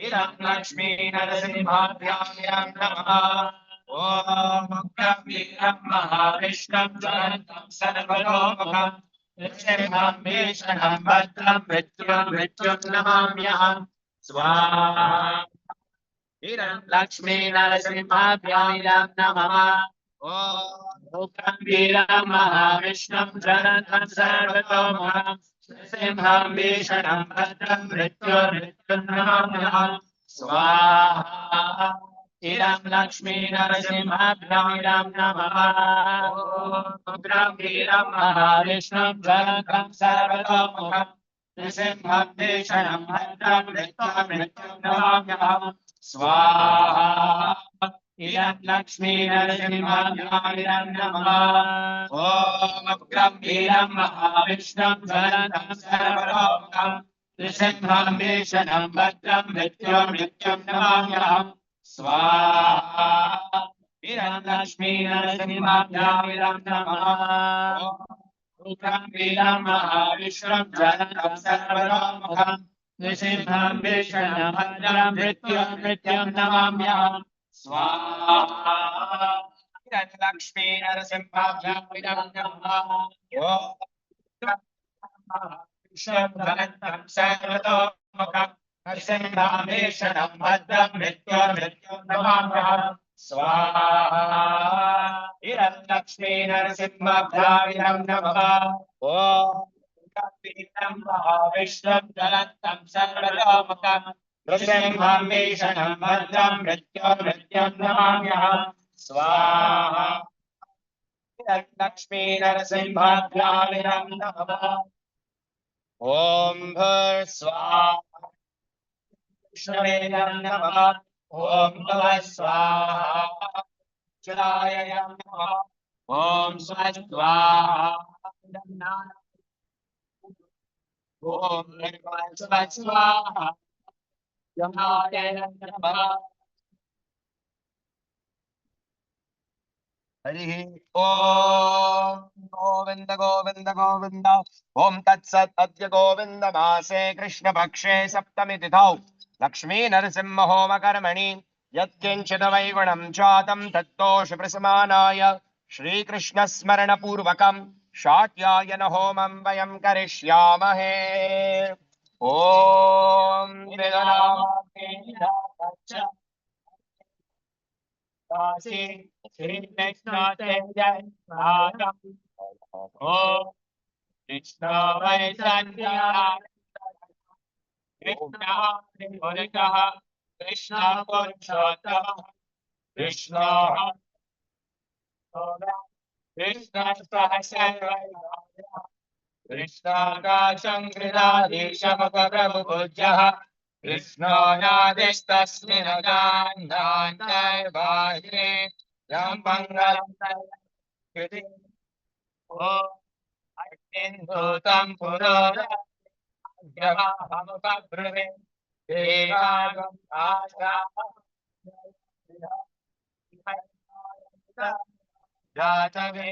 इदं लक्ष्मी नरसिंहाभ्यामिदं नमः ॐ उग्रं वीरं महाविष्णुं धरन्तं सर्वतोमुखं नृसिंहं भीषणं भद्रं मृत्युर्मृत्युं नमाम्यहम् स्वाहा इदं लक्ष्मी नरसिंहाभ्यामिदं नमः ॐ उग्रं वीरं महाविष्णुं धरन्तं सर्वतोमुखं नृसिंहं भीषणं भद्रं मृत्युर्मृत्युं नमाम्यहम् स्वाहा इदं लक्ष्मी नरसिंहाभ्यामिदं नमः ॐ उग्रं वीरं महाविष्णुं धरन्तं सर्वतोमुखं नृसिंहं भीषणं भद्रं मृत्युर्मृत्युं नमाम्यहम् स्वाहा इदं लक्ष्मी नरसिंहाभ्यामिदं नमः ॐ उग्रं वीरं महाविष्णुं धरन्तं सर्वतोमुखं नृसिंहं भीषणं भद्रं मृत्युर्मृत्युं नमाम्यहम् स्वाहा इदं लक्ष्मी नरसिंहाभ्यामिदं नमः ॐ उग्रं वीरं महाविष्णुं धरन्तं सर्वतोमुखं नृसिंहं भीषणं भद्रं मृत्युर्मृत्युं नमाम्यहम् स्वाहा इदं लक्ष्मी नरसिंहाभ्यामिदं नमः ॐ महाविष्णुं धरन्तं सर्वतोमुखं नृसिंहं भीषणं भद्रं मृत्युर्मृत्युं नमाम्यहम् स्वाहा इदं लक्ष्मी नरसिंहाभ्यामिदं नमः ॐ वीरं महाविष्णुं धरन्तं सर्वतोमुखं नृसिंहं भीषणं भद्रं मृत्युर्मृत्युं नमाम्यहम् स्वाहा इदं लक्ष्मी नरसिंहाभ्यामिदं नमः ॐ भूर्स्वाहा विष्णवे नमः ॐ भुवः स्वाहा चुराय नमः ॐ स्वस्वाहा ॐ स्वस्वाहा यमाय नमः हरिः ॐ गोविन्द गोविन्द गोविन्द ॐ तत्सत् अद्य गोविन्द मासे कृष्णपक्षे सप्तमी तिथौ लक्ष्मी नरसिंह होम कर्मणि यत्किञ्चित् वैगुणं जातं तत्तोष प्रसमानाय श्रीकृष्ण स्मरण पूर्वकं शाट्यायन होमं वयं करिष्यामहे ॐ श्री कृष्ण जय ओम कृष्ण वै संध्या कृष्ण पुरुषः कृष्ण पुरुषोत्तमः कृष्ण कृष्ण सहस्रनाम कृष्णाकाशं कृष्णाधीशमुखप्रभुपूज्यः कृष्णो नादिस्तस्मिन् गान्धान्तर्बाह्ये यं मङ्गलं कृति ॐ अग्निन्धूतं पुरोदयमुपब्रुवे देवागम् जातवे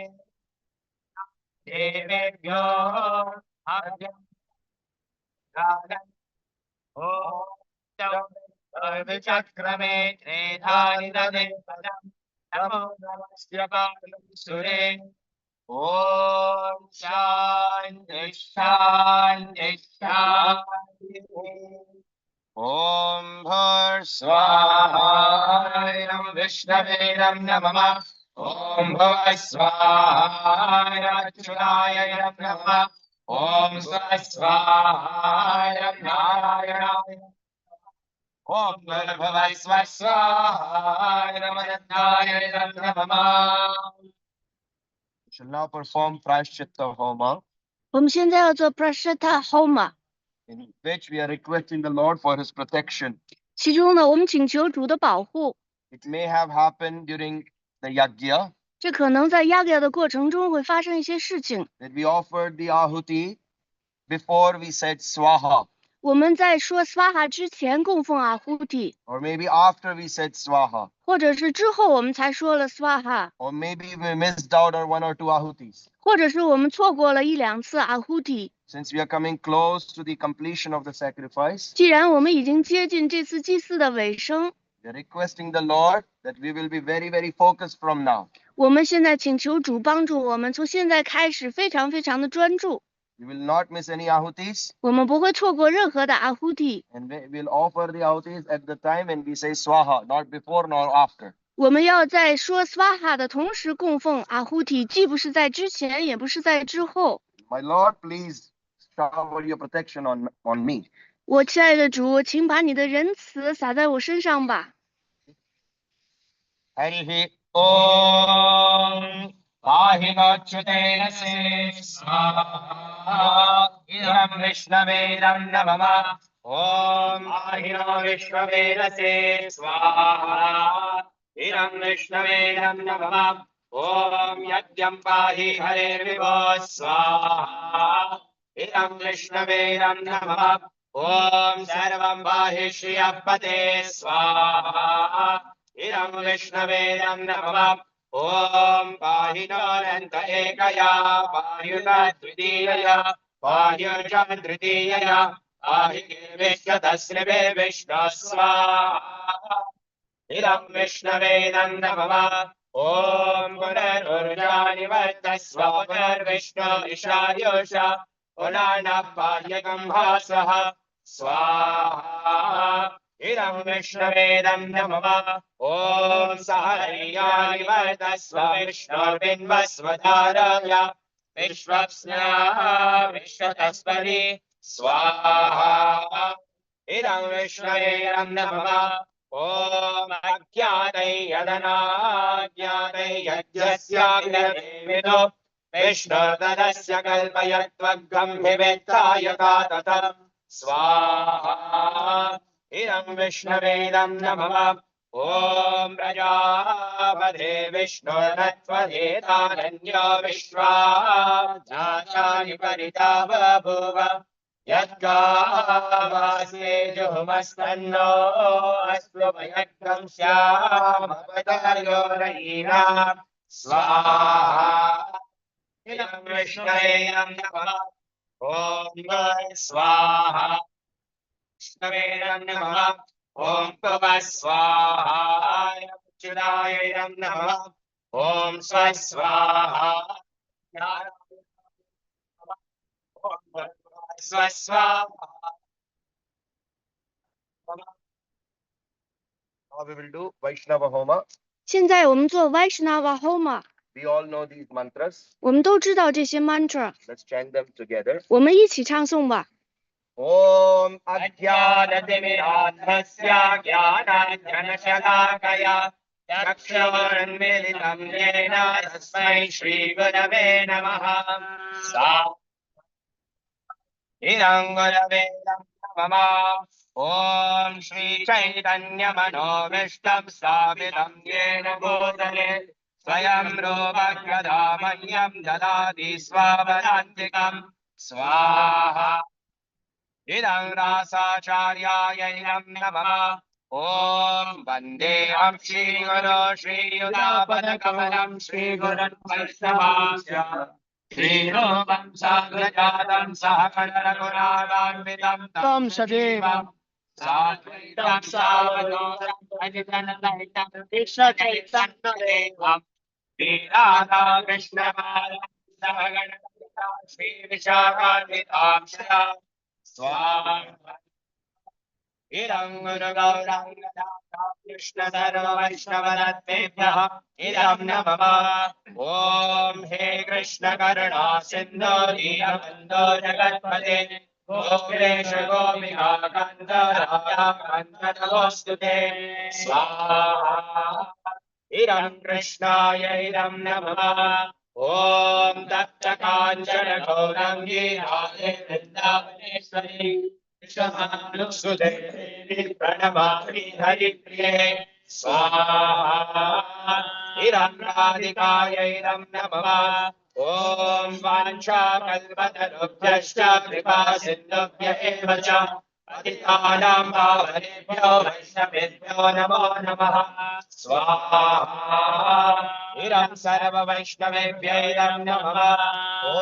देवेभ्यो चक्रमे त्रेधानि ददे पदम् नमो नमस्य सुरे ॐ शान्ति शान्ति शान्ति ॐ भूर्स्वाहायं विष्णवेरं नमः ॐ भुवः स्वाहायच्युताय नमः ॐ स्वस्वाहायं नारायणाय ॐ भूर्भुवः स्वस्वाहायं नमः We shall now perform Prashchitta Homa, 我们现在要做 Prashita Homa， in which we are requesting the Lord for His protection. 其中呢，我们请求主的保护。 It may have happened during the Yajna 这可能在压盖的过程中会发生一些事情。 that we offered the Ahuti before we said Swaha, 我们在说 Swaha 之前供奉Ahuti， or maybe after we said Swaha, 或者是之后我们才说了 Swaha， or maybe we missed out on 1 or 2 Ahutis. 或者是我们错过了1、2次 Ahuti。 Since we are coming close to the completion of the sacrifice, 既然我们已经接近这次祭祀的尾声， we are requesting the Lord that we will be very, very focused from now. 我们现在请求主帮助我们，从现在开始非常非常的专注， We will not miss any Ahutis, 我们不会错过任何的 Ahuti。 and we will offer the Ahutis at the time when we say Swaha, not before nor after. 我们要在说 Swaha 的同时供奉 Ahuti， 既不是在之前，也不是在之后。 My Lord, please shower your protection on me. 我亲爱的主，请把你的仁慈洒在我身上吧。 हरिः ॐ पाहि नोच्युतेन स्वाहा इदं विष्णवेदं नमः ॐ पाहि no विश्ववेदसे स्वाहा इदं विष्णवेदं नमः ॐ यज्ञं पाहि हरेर्विभो स्वाहा इदं विष्णवेदं नमः ॐ सर्वं पाहि श्रियःपते स्वाहा इदं विष्णवेदं नमः ॐ पाहि नोऽनन्त एकया पायुत द्वितीयया पायुष तृतीयया पाहि विश्वतस्रिवे विष्णु स्वाहा इदं विष्णवेदं नमः ॐ पुनरुर्जानिवर्तस्व पुनर्विष्णु ईशायुष पुनर्नः पाह्यकं भासः स्वाहा इदं विष्णवेदं नमः ॐ सहर्यानिवर्तस्व विष्णुर्बिन्वस्वधारय विश्वप्स्न्याः विश्वतस्परि स्वाहा इदं विष्णवेदं नमः ॐ अज्ञातै यदनाज्ञातै यज्ञस्याभिरदेविदो विष्णुर्दनस्य कल्पयत्वग्गं हि वेत्तायका ततम् स्वाहा इदं विष्णवेदं नमः ॐ प्रजापते विष्णुर्नत्वदेतारण्यो विश्वा जातानि परिता बभूव यद्गावासे जुहुमस्तन्नो अस्तु भयग्गं स्यामपतयोरयीना स्वाहा इदं विष्णवेदं नमः ॐ स्वाहा विष्णवेदं नमः ॐ भुव स्वाहाय अच्युतायैरं नमः ॐ स्वस्वाहा स्वस्वाहा Now we will do Vaishnava Homa. 现在我们做 Vaishnava Homa， We all know these mantras. 我们都知道这些 mantra， Let's chant them together. 我们一起唱诵吧。 Om अज्ञानतिमिरान्धस्य ज्ञानाञ्जनशलाकया चक्षुरुन्मीलितं येन तस्मै श्रीगुरवे नमः इदं गुरवे नमः ॐ श्रीचैतन्यमनोभीष्टं स्थापितं येन भूतले स्वयं रूपगदा मह्यं ददाति स्वापदान्तिकं स्वाहा इदं रासाचार्यायै नमः ॐ वन्देऽहं श्रीगुरो श्रीयुतापदकमलं श्रीगुरुन् वैष्णवांश्च श्रीरूपं साग्रजातं सहगणरघुनाथान्वितं तं सजीवं साद्वैतं सावधूतं भजनललितं कृष्णचैतन्यदेवं श्रीराधा कृष्णबालं सहगणललिता श्रीविशाखान्वितांश्च स्वाहा इदं गुरुगौराङ्गदा कृष्ण सर्ववैष्णवरत्नेभ्यः इदं नमः ॐ हे कृष्ण करुणा सिन्धो दीनबन्धो जगत्पते गोपेश गोपिका कान्त राधा कान्त नमोऽस्तुते स्वाहा इदं कृष्णाय इदं नमः ॐ तप्तकाञ्चन गौराङ्गी राधे वृन्दावनेश्वरी कृष्णमानुसुते प्रणमामि हरिप्रिये स्वाहा इदं राधिकायै इदं नमः ॐ वाञ्छाकल्पतरुभ्यश्च कृपासिन्धुभ्य एव च पतितानां पावनेभ्यो वैष्णवेभ्यो नमो नमः स्वाहा इदं सर्ववैष्णवेभ्य इदं नमः ॐ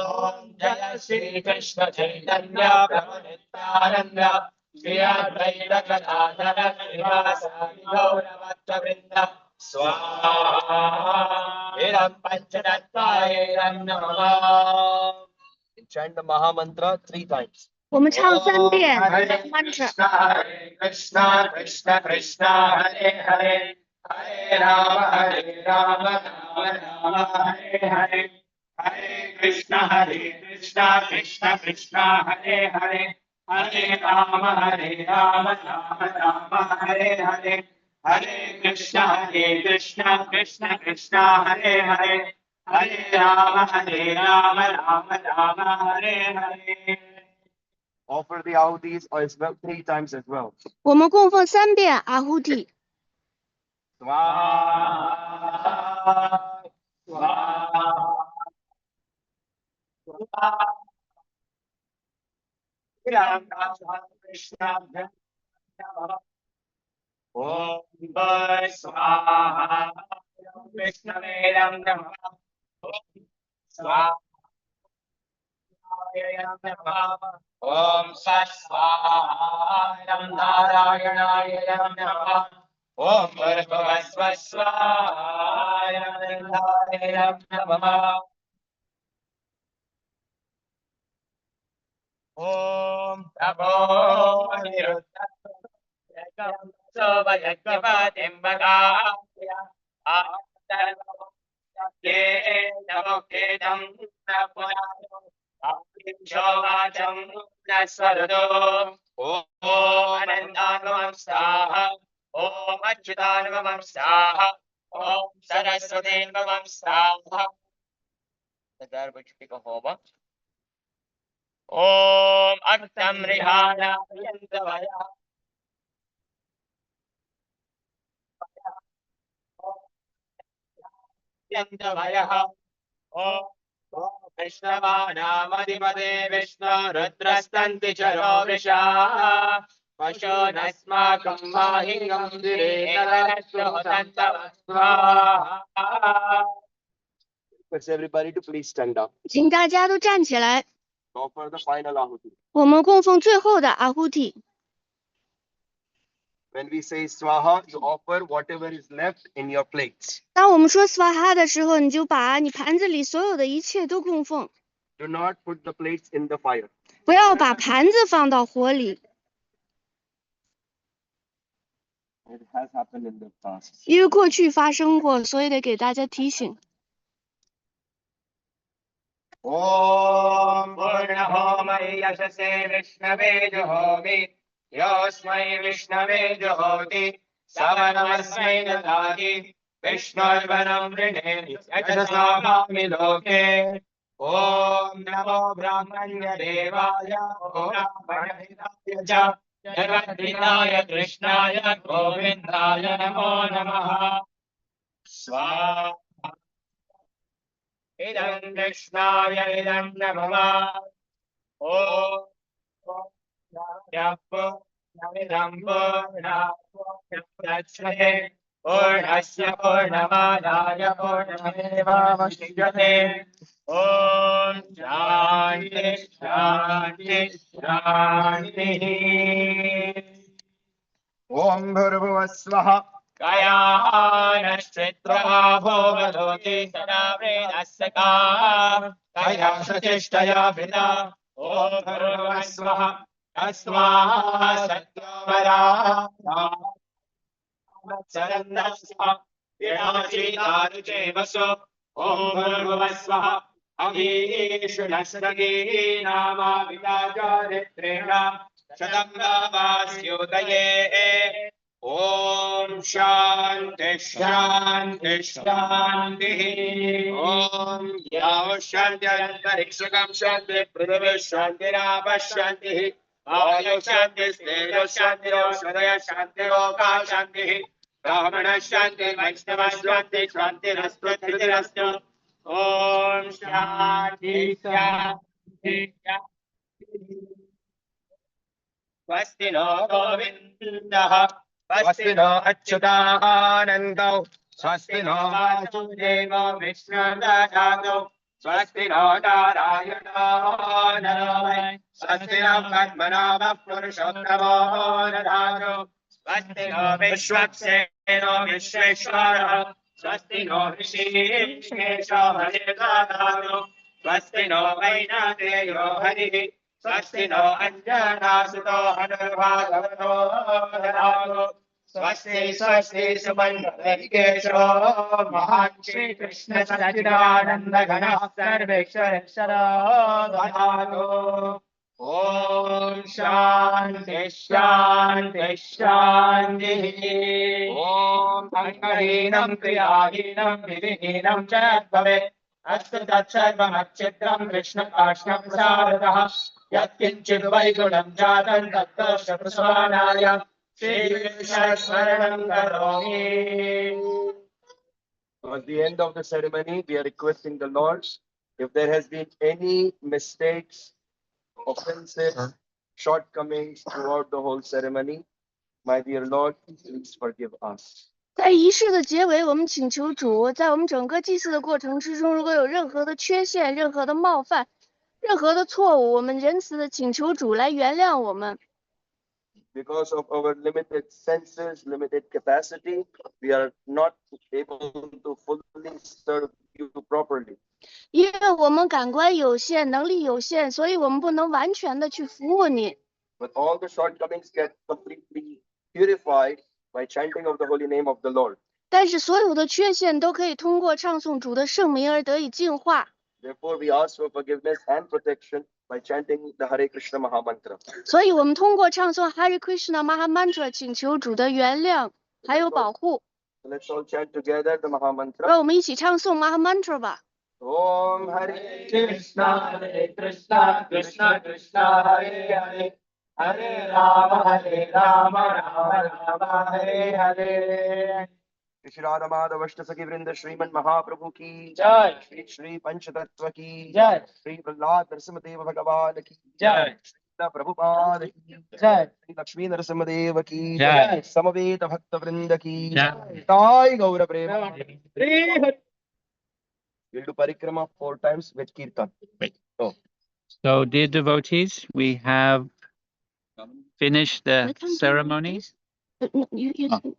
जय श्रीकृष्ण चैतन्य प्रभु नित्यानन्द श्री अद्वैत गदाधर श्रीवासादि गौरभक्तवृन्द स्वाहा इदं पञ्चतत्त्वाय इदं नमः Chant the Maha Mantra 3 times. 我们唱3遍 Hare mantra。 Krishna Krishna Krishna Hare Hare Hare Rama Rama Rama Hare Hare Hare Krishna Krishna Krishna Hare Hare Hare Rama Rama Rama Hare Hare Hare Krishna Krishna Krishna Hare Hare Hare Rama Rama Hare Hare. Offer the ahutis as well 3 times as well. 我们供奉3遍 Ahuti。 Swaha Swaha Swaha Ram Krishna Om Swaha Krishna Vedam Namah Swaha Om Saswaha Narayana Namah Om Bhagavasvaswaya Narayana Namah Om Prabho Niruddha Sovayagavatim Bhagavya Ye Navokedam Napunato Shovacham Nasvarado Om Anandanamam Saha Om Achyutanamam Saha Om Saraswatinamam Saha there which pick a hoba. Om Aktam Rihana Yantavaya. Yantavaya. Om Vishnavanamadipade Vishnu Rudrastanti Charo Visha. Pasho Nasmakam Mahingam Direna Santavasva. Request everybody to please stand up. 请大家都站起来， Offer the final ahuti. 我们供奉最后的阿胡提。 When we say swaha, you offer whatever is left in your plates. 当我们说斯瓦哈的时候，你就把你盘子里所有的一切都供奉， Do not put the plates in the fire. 不要把盘子放到火里， It has happened in the past. 因为过去发生过，所以得给大家提醒。 Om Purnahomai Yashase Vishnave Juhomi Yosmai Vishnave Juhoti Savanamasmai Dadati Vishnarvanam Rine Yashasnamami Loke Om Namo Brahmanya Devaya Om Brahmanahitaya Ja Jagadritaya Krishnaya Govindaya Namo Namaha Swaha Idam Krishnaya idam Namah. Om Yapo Namidambo Namah Purnasya Purnamadaya Purnameva Vashyate. Om Shanti Shanti Shanti. Om Bhurvuvasvaha. Kayanashchitra bhovadoti sada vedasaka Kaya satishtaya vida Om Bhurvasvaha Tasma Satyavara Sarandasva Virajitaruchevaso Om Bhurvasvaha Ahishu Nasragi Nama Vidajaritrena Shadamravasyodaye Om Shanti Shanti Shanti. Om Yao Shanti Antarikshakam Shanti Prithvi Shanti Rava Shanti. Vayu Shanti Stejo Shanti Oshadaya Shanti Loka Shanti. Brahmana Shanti Vaishnava Shanti Shanti Rastu Triti Rastu. Om Shanti Shanti Shanti. Swasti no Govindaha. Swasti no Achyutanando, Swasti no Vasudeva Vishnudadado, Swasti no Narayana Naramai, Swasti no Padmanabha Purushottamo Nadhajo, Swasti no Vishwakseno Vishweshwara, Swasti no Rishikesha Haridadado, Swasti no Vainadeyo Harihi, Swasti no Anjana Suto Hanurvadavato Dharado, Swasti Swasti Subandhavekesho Mahan Shri Krishna Satchidananda Ghana Sarveshwara Dharado. Om Shanti Shanti Shanti. Om Angahinam Kriyahinam Vivihinam Chat Bhavet. Astu Tatsarvam Achitram Krishna Kashnam Saradaha. Yatkinchid Vaigulam Jatan Tattosha Prasvanaya Shri Krishna Smaranam Karomi. At the end of the ceremony, we are requesting the Lord, if there has been any mistakes, offenses, shortcomings throughout the whole ceremony, my dear Lord, please forgive us. 在仪式的结尾，我们请求主，在我们整个祭祀的过程之中，如果有任何的缺陷、任何的冒犯、任何的错误，我们仁慈的请求主来原谅我们。 Because of our limited senses, limited capacity, we are not able to fully serve you properly. 因为我们感官有限，能力有限，所以我们不能完全的去服务你。 But all the shortcomings get completely purified by chanting of the holy name of the Lord. 但是所有的缺陷都可以通过唱诵主的圣名而得以净化。 Therefore, we ask for forgiveness and protection by chanting the Hare Krishna Maha Mantra. 所以我们通过唱诵 Hare Krishna Maha Mantra 请求主的原谅还有保护。 So let's all chant together the Maha Mantra. 让我们一起唱诵 Maha Mantra 吧。Om Hare Krishna Krishna Krishna Krishna Hare Hare Hare Rama Rama Rama Hare Hare. Shri Radha Madhava Ashtaki Vrinda Shriman Mahaprabhu ki Jai. Shri Shri Panchatattva ki Jai. Shri Prahlad Narasimhadeva Bhagavan ki Jai. Srila Prabhupada ki Jai. Shri Lakshmi Narasimhadeva ki Jai. Samaveta Bhakta Vrinda ki Jai. Jai Gaura Prema. Hare Hare. We'll do parikrama 4 times with kirtan. Oh. So, dear devotees, we have finished the Welcome to- ceremony. You-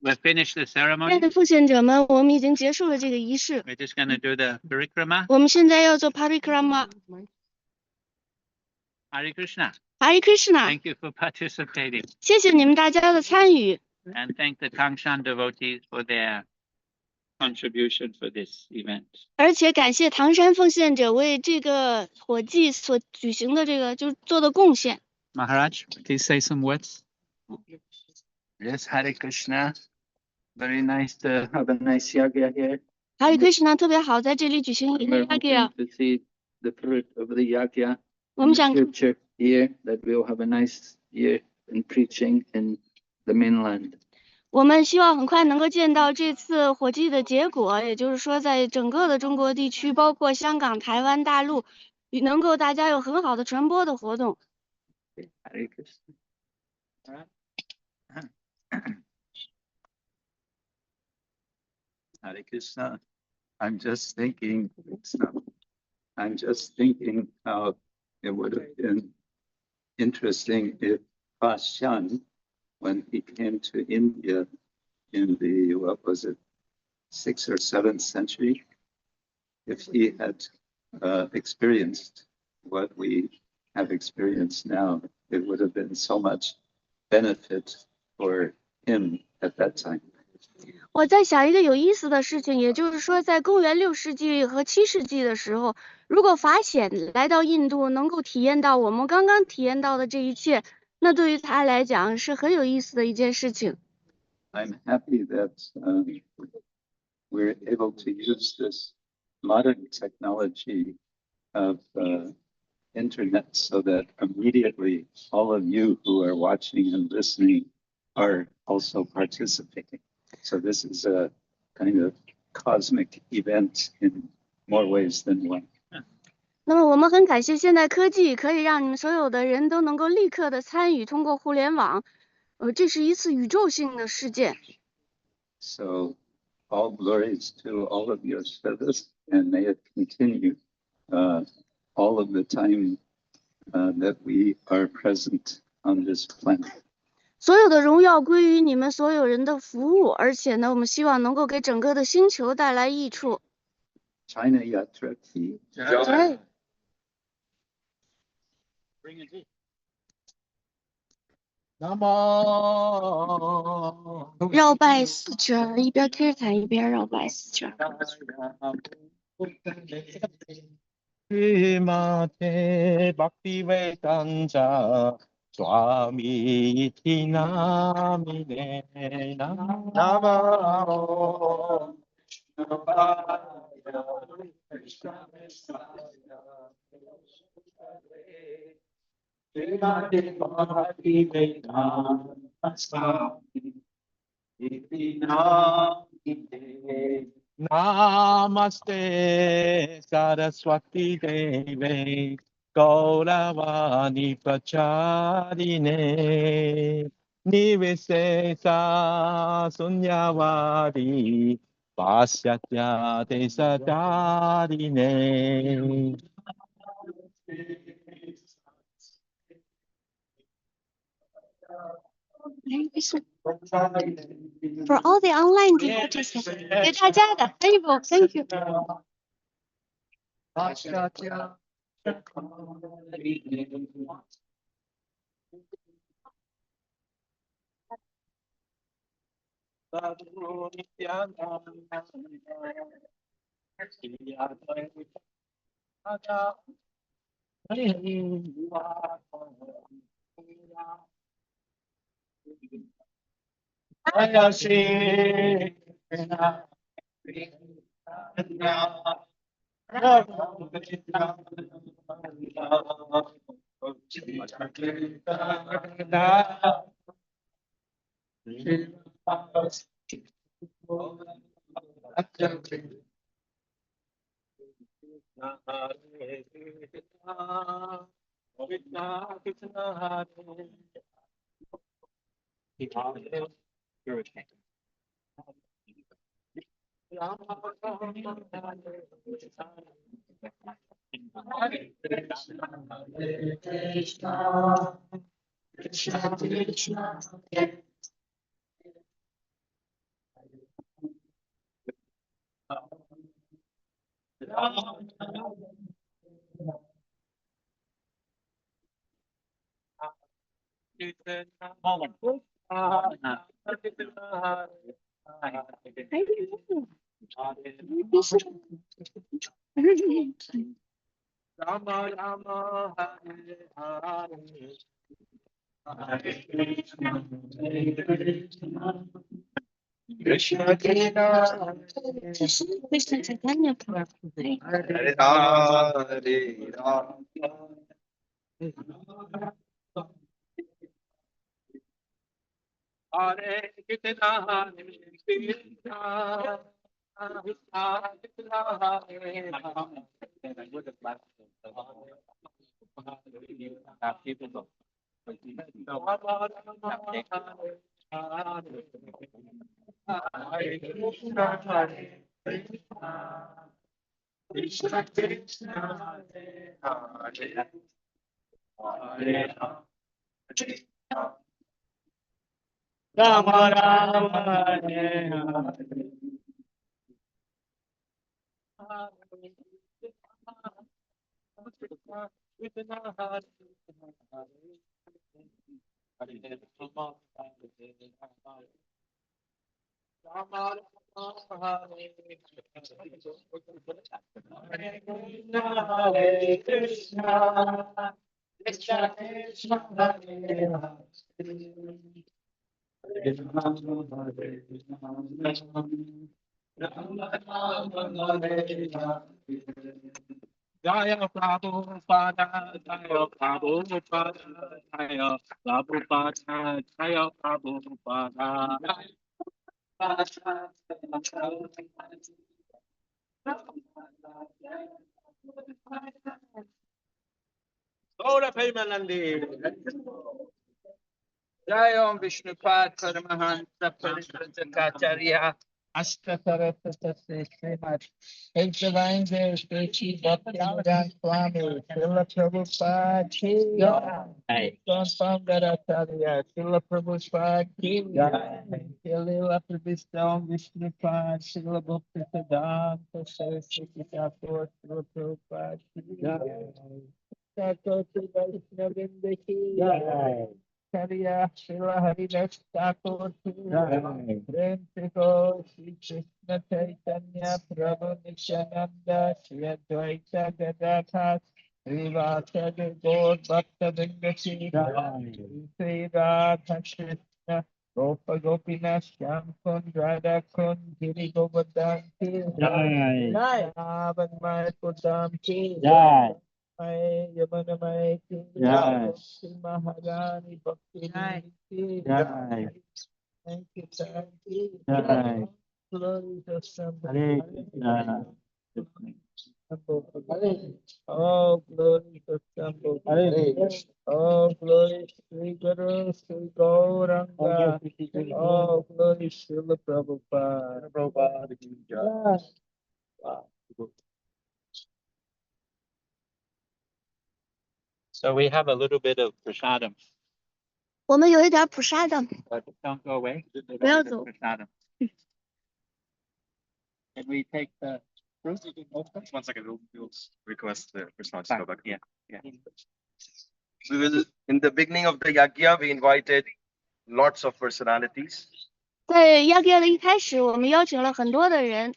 We've finished the 亲爱 ceremony. 的奉献者们，我们已经结束了这个仪式， We're just going to do the parikrama. 我们现在要做 parikrama。 Hare Krishna. Hare Krishna， Thank you for participating. 谢谢你们大家的参与， And thank the Tangshan devotees for their contribution for this event. 而且感谢唐山奉献者为这个火祭所举行的这个就是做的贡献。 Maharaj, please say some words. Yes, Hare Krishna. Very nice to have a nice yagya here. Hare Krishna 特别好，在这里举行一个 We're yagya， hoping to see the fruit of the yagya 我 in 们 the 想 future year, that we'll have a nice year in preaching in the mainland. 我们希望很快能够见到这次火祭的结果，也就是说，在整个的中国地区，包括香港、台湾、大陆，能够大家有很好的传播的活动。 Hare Krishna. Hare Krishna. I'm just thinking how it would have been interesting if Pashan, when he came to India in the, what was it, 6th or 7th century, if he had experienced what we have experienced now, it would have been so much benefit for him at that time. 我在想一个有意思的事情，也就是说，在公元6世纪和7世纪的时候，如果法显来到印度，能够体验到我们刚刚体验到的这一切，那对于他来讲是很有意思的一件事情。 I'm happy that we're able to use this modern technology of internet so that immediately all of you who are watching and listening are also participating. So this is a kind of cosmic event in more ways than one. 那么我们很感谢现代科技可以让你们所有的人都能够立刻的参与，通过互联网，这是一次宇宙性的事件。 So all glories to all of your service, and may it continue all of the time that we are present on this planet. 所有的荣耀归于你们所有人的服务，而且呢，我们希望能够给整个的星球带来益处。 China Yatra Ki. 哎， 绕拜4圈，一边 kirtan 一边绕拜4圈。 Srimate Bhaktivedanta Swami Iti Namine Namo Srimate Bhaktivedanta Swami Iti Namine Namaste Saraswati Deve Gauravani Pracharine Nivesesa Sunyavadi Pasyatya Desadarine. For all the online devotees, 给大家的 table, thank you. Krishna Chaitanya Prabhu. Hare Rama, Hare Rama. Hare Krishna, Hare Krishna, Krishna Krishna, Hare Rama Rama, Hare Hare. Hare Krishna, Krishna Krishna, Hare Hare. Jaya Prabhupada, Jaya Prabhupada, Jaya Prabhupada, Jaya Prabhupada. Sola Premanandi. Jai Om Vishnupad Paramahansa Parikacharya Ashtakarata Srimad His Divine Grace Sri Bhaktivedanta Swami Srila Prabhupada Ki Jai Founder Acharya Srila Prabhupada Ki Jai Srila Prabhupada Vishnupad Srila Bhakti Siddhanta Saraswati Thakur Srila Prabhupada Ki Jai Saraswati Vaishnavindra Ki Jai Karya Srila Haridas Thakur Ki Jai Prem Se Go Shri Krishna Chaitanya Prabhu Nityananda Shri Advaita Gadadhar Srivasadi Gaur Bhakta Vrinda Ki Jai Shri Radha Krishna Gopa Gopinath Shyam Kund Radha Kund Giri Govardhan Ki Jai Vrindavan Mayapur Dham Ki Jai Yamuna Mai Ki Jai Shri Maharani Bhakti Ki Jai Thank you, thank you. Jai Glory to somebody. Hare Oh, glory to somebody. Oh, glory Sri Guru Sri Gauranga. Oh, glory Srila Prabhupada. Prabhupada ki jai. So we have a little bit of prasadam, 我们有一点普沙的， but don't go away.不要走。 Prasadam. Can we take the fruit? One second, we'll request the response to go back. Yeah, yeah. We will, in the beginning of the yagya, we invited lots of personalities. 在亚格的一开始，我们邀请了很多的人。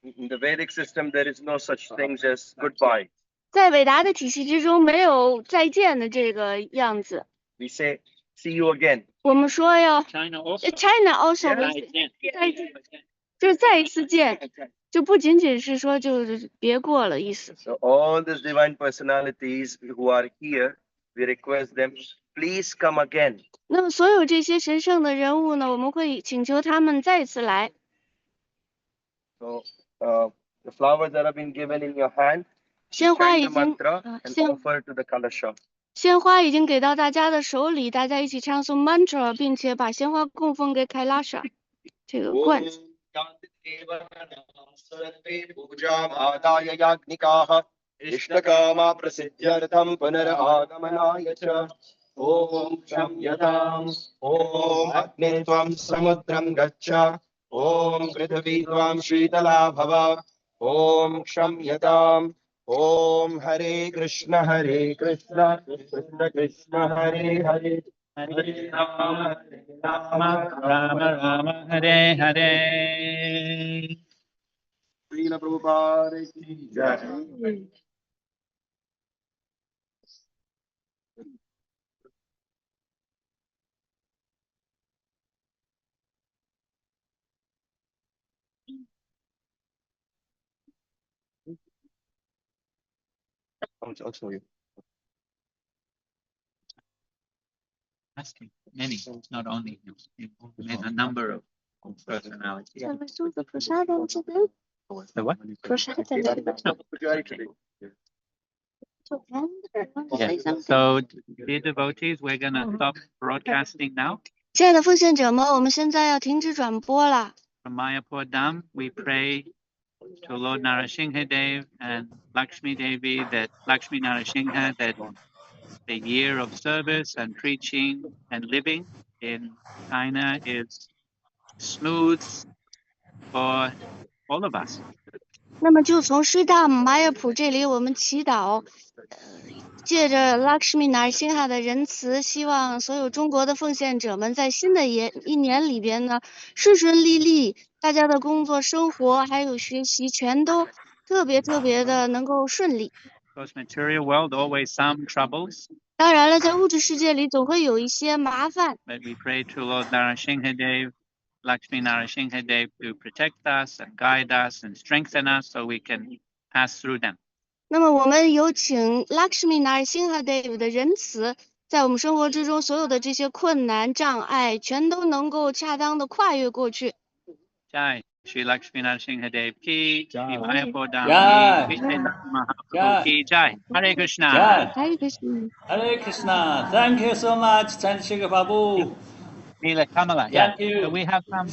In the Vedic system, there is no such things as goodbye. 在伟达的体系之中，没有再见的这个样子。 We say, see you again. 我们说要 China also. China also 再见。再见，就是再一次见。就不仅仅是说就是别过了意思。 So all these divine personalities who are here, we request them, please come again. 那么所有这些神圣的人物呢，我们会请求他们再次来。 So the flowers that have been given in your hand, 鲜花 chant 已 the 经 mantra 啊 and 鲜 offer to the kalasha. 鲜花已经给到大家的手里，大家一起唱诵 mantra， 并且把鲜花供奉给凯拉莎这个罐子。 पूजामादाय याज्ञिकाः इष्टकामा प्रसिद्ध्यर्थं पुनरागमनाय च ॐ क्षम्यताम् ॐ अग्ने त्वं समुद्रं गच्छ ॐ पृथिवी त्वं शीतला भव ॐ क्षम्यताम् ॐ हरे Krishna Krishna Krishna Hare Hare Hare Ram Rama Rama Hare Hare. Srila Prabhupada की जय I'll show you. Asking many, not only him, a number of personalities. The what? Yeah. So, dear devotees, we're gonna stop broadcasting now. 亲爱的奉献者们，我们现在要停止转播了。 From Mayapur Dham, we pray to Lord Narasinghadev and Lakshmi Devi that Lakshmi Narasingha, that the year of service and preaching and living in China is smooth for all of us. 那么就从师大玛雅普这里，我们祈祷，借着 Lakshmi Narasimha 的仁慈，希望所有中国的奉献者们在新的一年里边呢，顺顺利利，大家的工作、生活还有学习，全都特别的能够顺利。 Because material world always some troubles, 当然了，在物质世界里总会有一些麻烦， but we pray to Lord Narasinghadev, Lakshmi Narasinghadev to protect us and guide us and strengthen us so we can pass through them. 那么我们有请 Lakshmi Narasimha Dev 的仁慈，在我们生活之中所有的这些困难障碍，全都能够恰当的跨越过去。 Jai Shri Lakshmi Narasinghadev ki, Shri Mayapur Dham Jai. ki, Shri Chaitanya Mahaprabhu Jai. ki Jai. Hare Krishna. Jai. Hare Krishna. Hare Krishna. Thank you so much, Chandrasekhar Babu. Neela Kamala. Yeah. Thank you. So we have some